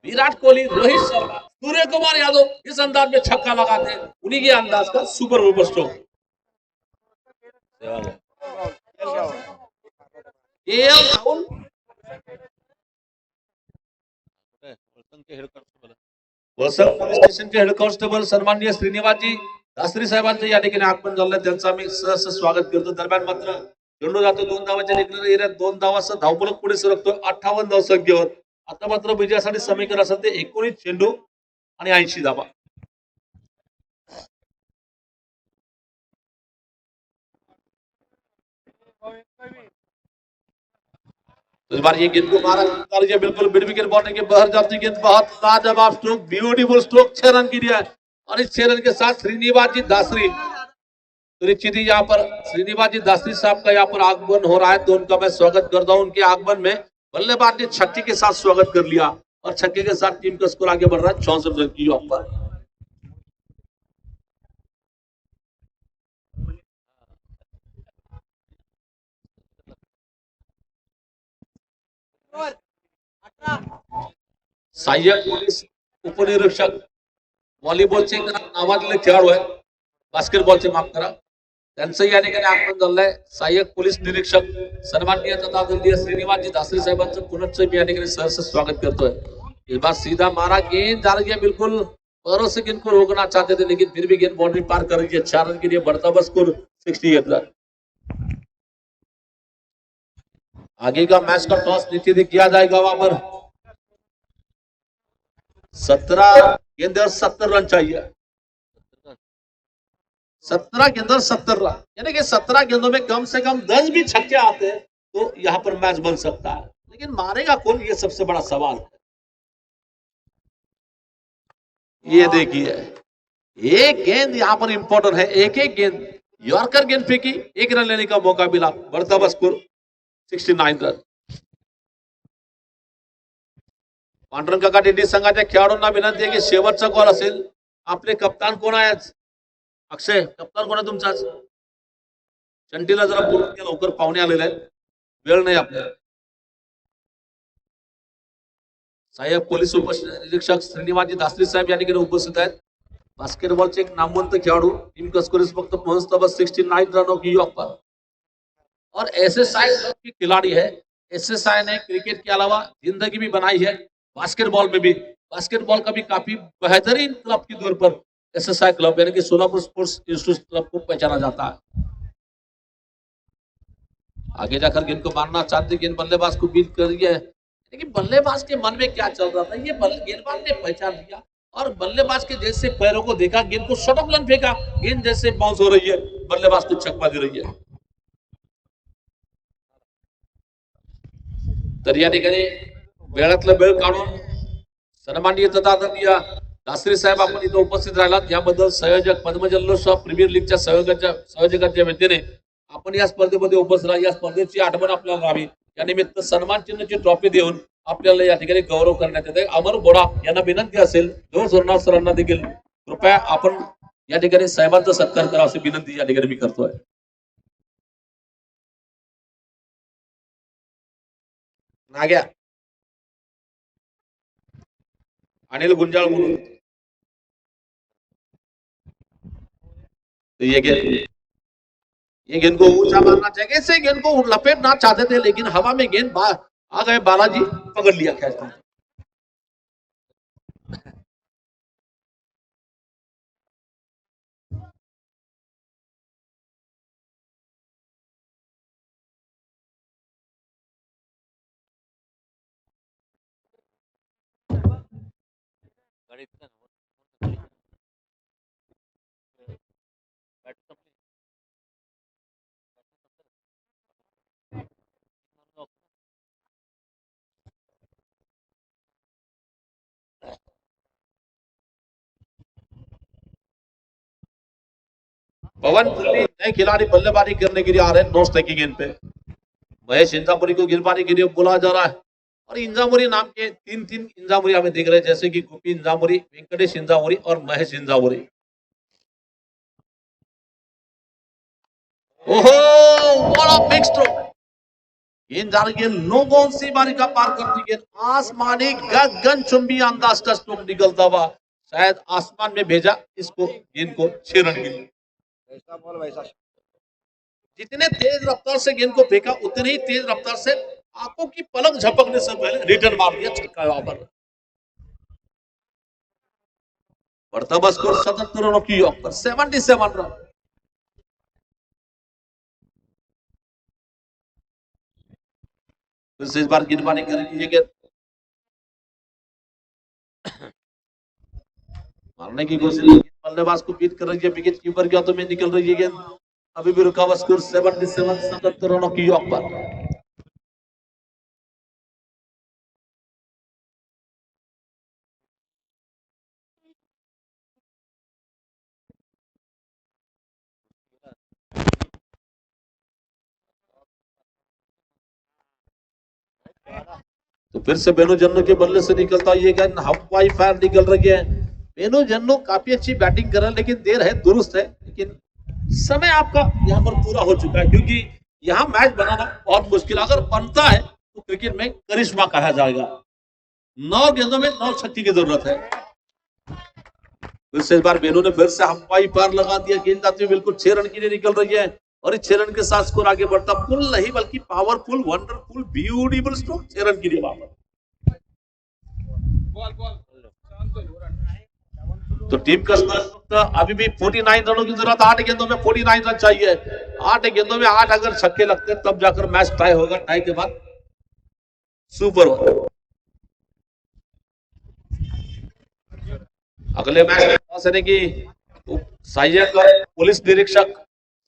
विराट कोहली, रोहित शर्मा, सूर्य कुमार यादव इस अंदाज में छक्का लगाते हैं, उन्हीं के अंदाज का सुपर ओवर स्ट्रोक। राहुल वसंत पुलिस स्टेशन के हेड कांस्टेबल सन्माननीय श्रीनिवास जी दासरी साहेबांचं या ठिकाणी आगमन झालं, त्यांचं आम्ही सहर्ष स्वागत करतो. दरम्यान मात्र चेंडू जातो 2 धावाच्या निघणाऱ्या एरियात, 2 धावाचा धावफलक पुढे सरकतो 58 धाव संख्येवर. आता मात्र विजयासाठी समीकरण असेल ते 19 चेंडू आणि 80 धावा. इस बार ये गेंद को मारा बिल्कुल मिड विकेट बॉल के बाहर जाती गेंद, बहुत लाजवाब स्ट्रोक, ब्यूटीफुल स्ट्रोक, 6 रन की दिया और इस 6 रन के साथ श्रीनिवास जी दासरी तो निश्चित ही यहाँ पर श्रीनिवास जी दासरी साहब का यहाँ पर आगमन हो रहा है, तो उनका मैं स्वागत करता हूँ. उनके आगमन में बल्लेबाज ने छक्के के साथ स्वागत कर लिया और छक्के के साथ टीम का स्कोर आगे बढ़ रहा है 64 रन की ऑफ पर. सहाय्यक पोलीस उपनिरीक्षक व्हॉलीबॉलचे नावाजलेले खेळाडू आहे, बास्केटबॉलचे माफ करा, त्यांचं या ठिकाणी आगमन झालंय. सहाय्यक पोलीस निरीक्षक सन्माननीय तथा आदरणीय श्रीनिवासजी दासरी साहेबांचं पुनश्च मी या ठिकाणी सहर्ष स्वागत करतोय. इस बार सीधा मारा, गेंद जा रही है बिल्कुल पैरों से, गेंद को रोकना चाहते थे लेकिन फिर भी गेंद बाउंड्री पार कर रही है. 4 रन के लिए बढ़ता हुआ स्कोर 68 रन. आगे का मैच का टॉस निश्चित ही किया जाएगा. वहां पर 17 गेंद और 70 रन चाहिए. 17 गेंदों 70 रन, यानी कि 17 गेंदों में कम से कम 10 भी छक्के आते हैं तो यहां पर मैच बन सकता है, लेकिन मारेगा कौन, ये सबसे बड़ा सवाल है. ये देखिए एक गेंद यहां पर इंपॉर्टेंट है, एक एक गेंद यॉर्कर गेंद फेंकी, 1 रन लेने का मौका मिला, बढ़ता हुआ स्कोर 69 रन. पांडुरंग काका टेंडी संघाच्या खेळाडूंना विनंती आहे की शेवटचा कॉल असेल. आपले कप्तान कोण आहे आज? अक्षय, कप्तान कोण आहे तुमचा आज? चंटीला जरा बोलून घ्या, लवकर पाहुणे आलेले आहेत, वेळ नाही आपल्याला. सहाय्यक पोलीस उपनिरीक्षक श्रीनिवासजी दासरी साहेब या ठिकाणी उपस्थित आहेत. बास्केटबॉलचे एक नामवंत खेळाडू, टीम का स्कोर इस वक्त पहुंचता बस 69 रनों की ऑफ पर और एसएसआई की खिलाड़ी है. एसएसआई ने क्रिकेट के अलावा जिंदगी भी बनाई है बास्केटबॉल में भी. बास्केटबॉल का भी काफी बेहतरीन क्लब के तौर पर एसएसआई क्लब यानी कि सोलापुर स्पोर्ट्स इंस्टीट्यूट क्लब को पहचाना जाता है. आगे जाकर गेंद को मारना चाहते, गेंद बल्लेबाज को बीट कर रही है, लेकिन बल्लेबाज के मन में क्या चल रहा था ये गेंदबाज ने पहचान लिया और बल्लेबाज के जैसे पैरों को देखा, गेंद को शॉर्ट ऑफ लेंथ फेंका, गेंद जैसे बाउंस हो रही है, बल्लेबाज को छक्का दे रही है. तर या ठिकाणी वेळातलं वेळ काढून सन्माननीय तथा आदरणीय दासरी साहेब आपण इथं उपस्थित राहिलात, याबद्दल संयोजक पद्मजल्लोष प्रीमियर लीगच्या संयोजकांच्या वतीने आपण या स्पर्धेमध्ये उपस्थित राहा. या स्पर्धेची आठवण आपल्याला राहावी या निमित्त सन्मान चिन्हाची ट्रॉफी देऊन आपल्याला या ठिकाणी गौरव करण्यात येते. अमर बोडा यांना विनंती असेल, देव सोरणार सरांना देखील कृपया आपण या ठिकाणी साहेबांचा सत्कार करा अशी विनंती या ठिकाणी मी करतोय. नाग्या अनिल गुंजाळ म्हणून ये गेंद को ऊंचा मारना जगह से गेंद को लपेटना चाहते थे, लेकिन हवा में गेंद आ गए, बालाजी पकड़ लिया कैच. पवन नए खिलाड़ी बल्लेबाजी करने के लिए आ रहे हैं, नो स्ट्राइक की गेंद पे. महेश इंजामुरी को गेंदबाजी के लिए बुलाया जा रहा है और इंजामुरी नाम के 3 इंजामुरी हमें देख रहे हैं, जैसे कि गोपी इंजामुरी, वेंकटेश इंजामुरी और महेश इंजामुरी. ओहो, बड़ा बिग स्ट्रोक, गेंद जा रही है नो बाउंड सी बारी का पार करती गेंद, आसमानी गगनचुंबी अंदाज का स्ट्रोक निकलता हुआ शायद आसमान में भेजा इसको, गेंद को 6 रन के लिए. जितने तेज रफ्तार से गेंद को फेंका उतने ही तेज रफ्तार से आंखों की पलक झपकने से पहले रिटर्न मार दिया, छक्का. वहां पर बढ़ता बस स्कोर 77 रनों की यॉर्क पर 77 रन। फिर से इस बार गेंदबाजी करेंगे ये गेंद मारने की कोशिश, बल्लेबाज को बीट कर रही है, विकेट कीपर के हाथों में निकल रही है गेंद। अभी भी रुका हुआ स्कोर 77 रनों की यॉर्क पर। तो फिर से बेनो जन्नो के बल्ले से निकलता ये गेंद हवाई फायर निकल रही है। बेनो जन्नो काफी अच्छी बैटिंग कर रहे हैं, लेकिन देर है दुरुस्त है, लेकिन समय आपका यहाँ पर पूरा हो चुका है, क्योंकि यहाँ मैच बनाना बहुत मुश्किल, अगर बनता है तो क्रिकेट में करिश्मा कहा जाएगा। 9 गेंदों में 9 छक्के की जरूरत है। फिर से इस बार बेनो ने फिर से हवाई पार लगा दिया, गेंद जाती हुई बिल्कुल 6 रन के लिए निकल रही है, और इस 6 रन के साथ स्कोर आगे बढ़ता, फुल नहीं बल्कि powerful, wonderful, beautiful stroke 6 run के लिए वापस। तो टीम का स्कोर अभी भी 49 रनों की जरूरत, 8 गेंदों में 49 रन चाहिए। 8 गेंदों में 8 अगर छक्के लगते हैं तब जाकर मैच टाई होगा, टाई के बाद सुपर ओवर। अगले मैच में की सहायक पुलिस निरीक्षक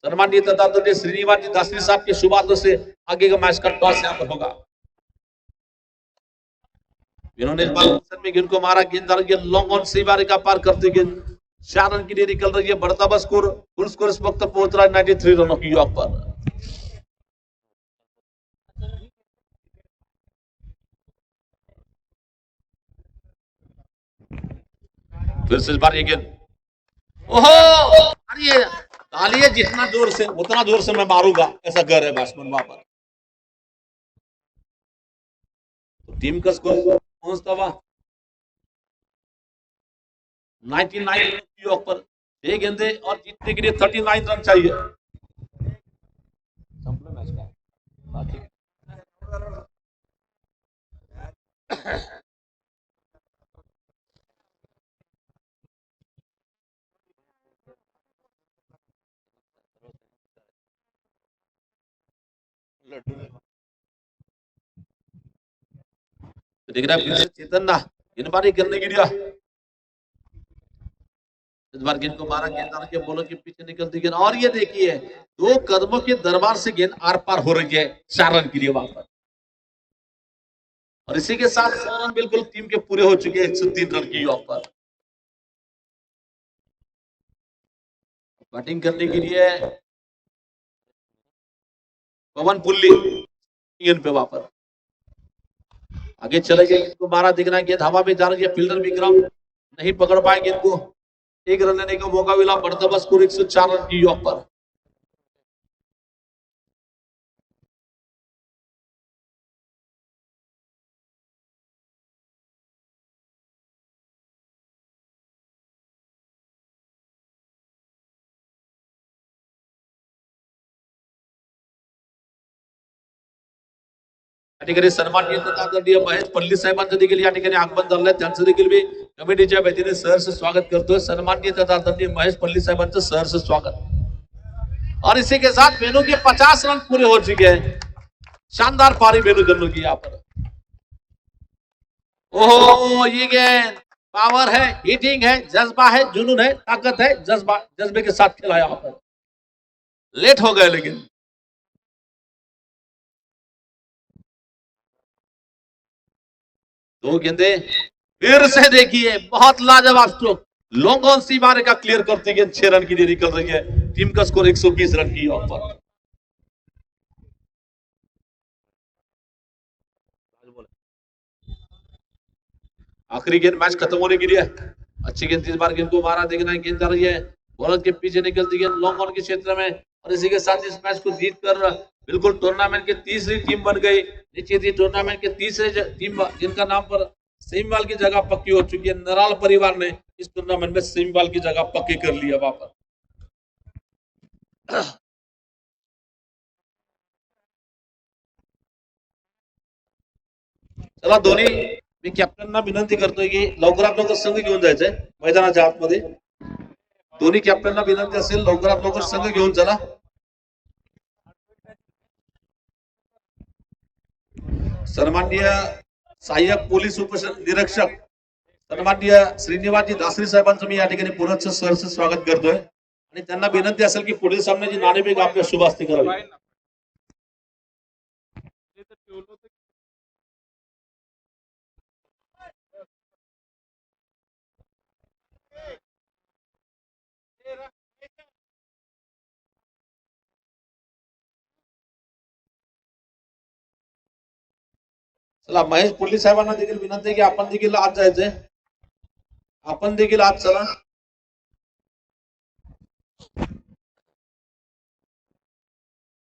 सम्मानित तथा श्रीनिवास जी दासरी साहब के शुभ हाथों से आगे का मैच का टॉस यहाँ पर होगा। इन्होंने इस बार में गेंद को मारा, गेंद लॉन्ग ऑन सी बारी का पार करते गेंद 4 रन के लिए निकल रही है। बढ़ता बस स्कोर, फुल स्कोर इस वक्त पहुंच रहा है 93 रनों की यॉर्क पर। फिर से इस बार ये गेंद, ओहो, अरे डालिए जितना जोर से उतना जोर से मैं मारूंगा, ऐसा कह रहे बैट्समैन वहां पर। तो टीम का स्कोर पहुंचता हुआ 99 रन की यॉर्क पर। 6 गेंदे और जीतने के लिए 39 रन चाहिए। देख रहा है चेतन ना गेंदबाजी करने की दिया, इस बार गेंद को मारा, गेंद के बॉलों के पीछे निकलती गेंद, और ये देखिए 2 कदमों के दरबार से गेंद आर पार हो रही है 4 रन के लिए वापस। और इसी के साथ 100 रन बिल्कुल टीम के पूरे हो चुके हैं 103 रन की यॉर्क पर। बैटिंग करने के लिए पवन पुल्ली गेंद पे वापस आगे चले गए, गेंद को मारा, दिखना गेंद हवा में जा रही है, फील्डर विक्रम नहीं पकड़ पाए गेंद को, 1 रन लेने का मौका मिला। बढ़ता बस स्कोर 104 रन की यॉर्क पर। ठिकाणी सन्माननीय आदरणीय महेश पल्ली साहेबांचं देखील या ठिकाणी आगमन झालंय, त्यांचं देखील मी कमिटीच्या वतीने सहर्ष स्वागत करतोय। सन्माननीय आदरणीय महेश पल्ली साहेबांचं सहर्ष स्वागत। और इसी के साथ बेनू के 50 रन पूरे हो चुके हैं। शानदार पारी बेनू जन्नू की यहाँ पर। ओहो, ये गेंद पावर है, हिटिंग है, जज्बा है, जुनून है, ताकत है, जज्बे के साथ खेला यहाँ पर। लेट हो गए लेकिन दो गेंदे फिर से देखिए, बहुत लाजवाब स्ट्रोक, लॉन्ग ऑन सी मारे का क्लियर करती गेंद 6 रन के लिए निकल रही है। टीम का स्कोर 120 रन की ऑफ पर। आखिरी गेंद मैच खत्म होने के लिए, अच्छी गेंद, इस बार गेंद को मारा, देखना है गेंद जा रही है, बॉलर के पीछे निकलती गेंद लॉन्ग ऑन के क्षेत्र में, और इसी के साथ इस मैच को जीतकर बिल्कुल टूर्नामेंट की तीसरी टीम बन गई। नीचे थी टूर्नामेंट के तीसरे टीम जिनका नाम पर सेमीवाल की जगह पक्की हो चुकी है। नराल परिवार ने इस टूर्नामेंट में सेमीवाल की जगह पक्की कर ली है वहां पर। चला धोनी मी कॅप्टनना विनंती करतोय की लवकरात लवकर संघ घेऊन जायचंय मैदानाच्या आतमध्ये. दोन्ही कॅप्टनना विनंती असेल लवकरात लवकर संघ घेऊन चला. सन्माननीय सहाय्यक पोलीस उपनिरीक्षक सन्माननीय श्रीनिवासजी दासरी साहेबांचं मी या ठिकाणी पुनश्च सहर्ष स्वागत करतोय आणि त्यांना विनंती असेल की पुढील सामन्याची नाणेफेक आपल्या शुभ हस्ते करावी. चला महेश पोलीस साहेबांना देखील विनंती आहे की आपण देखील आत जायचंय. आपण देखील आत चला.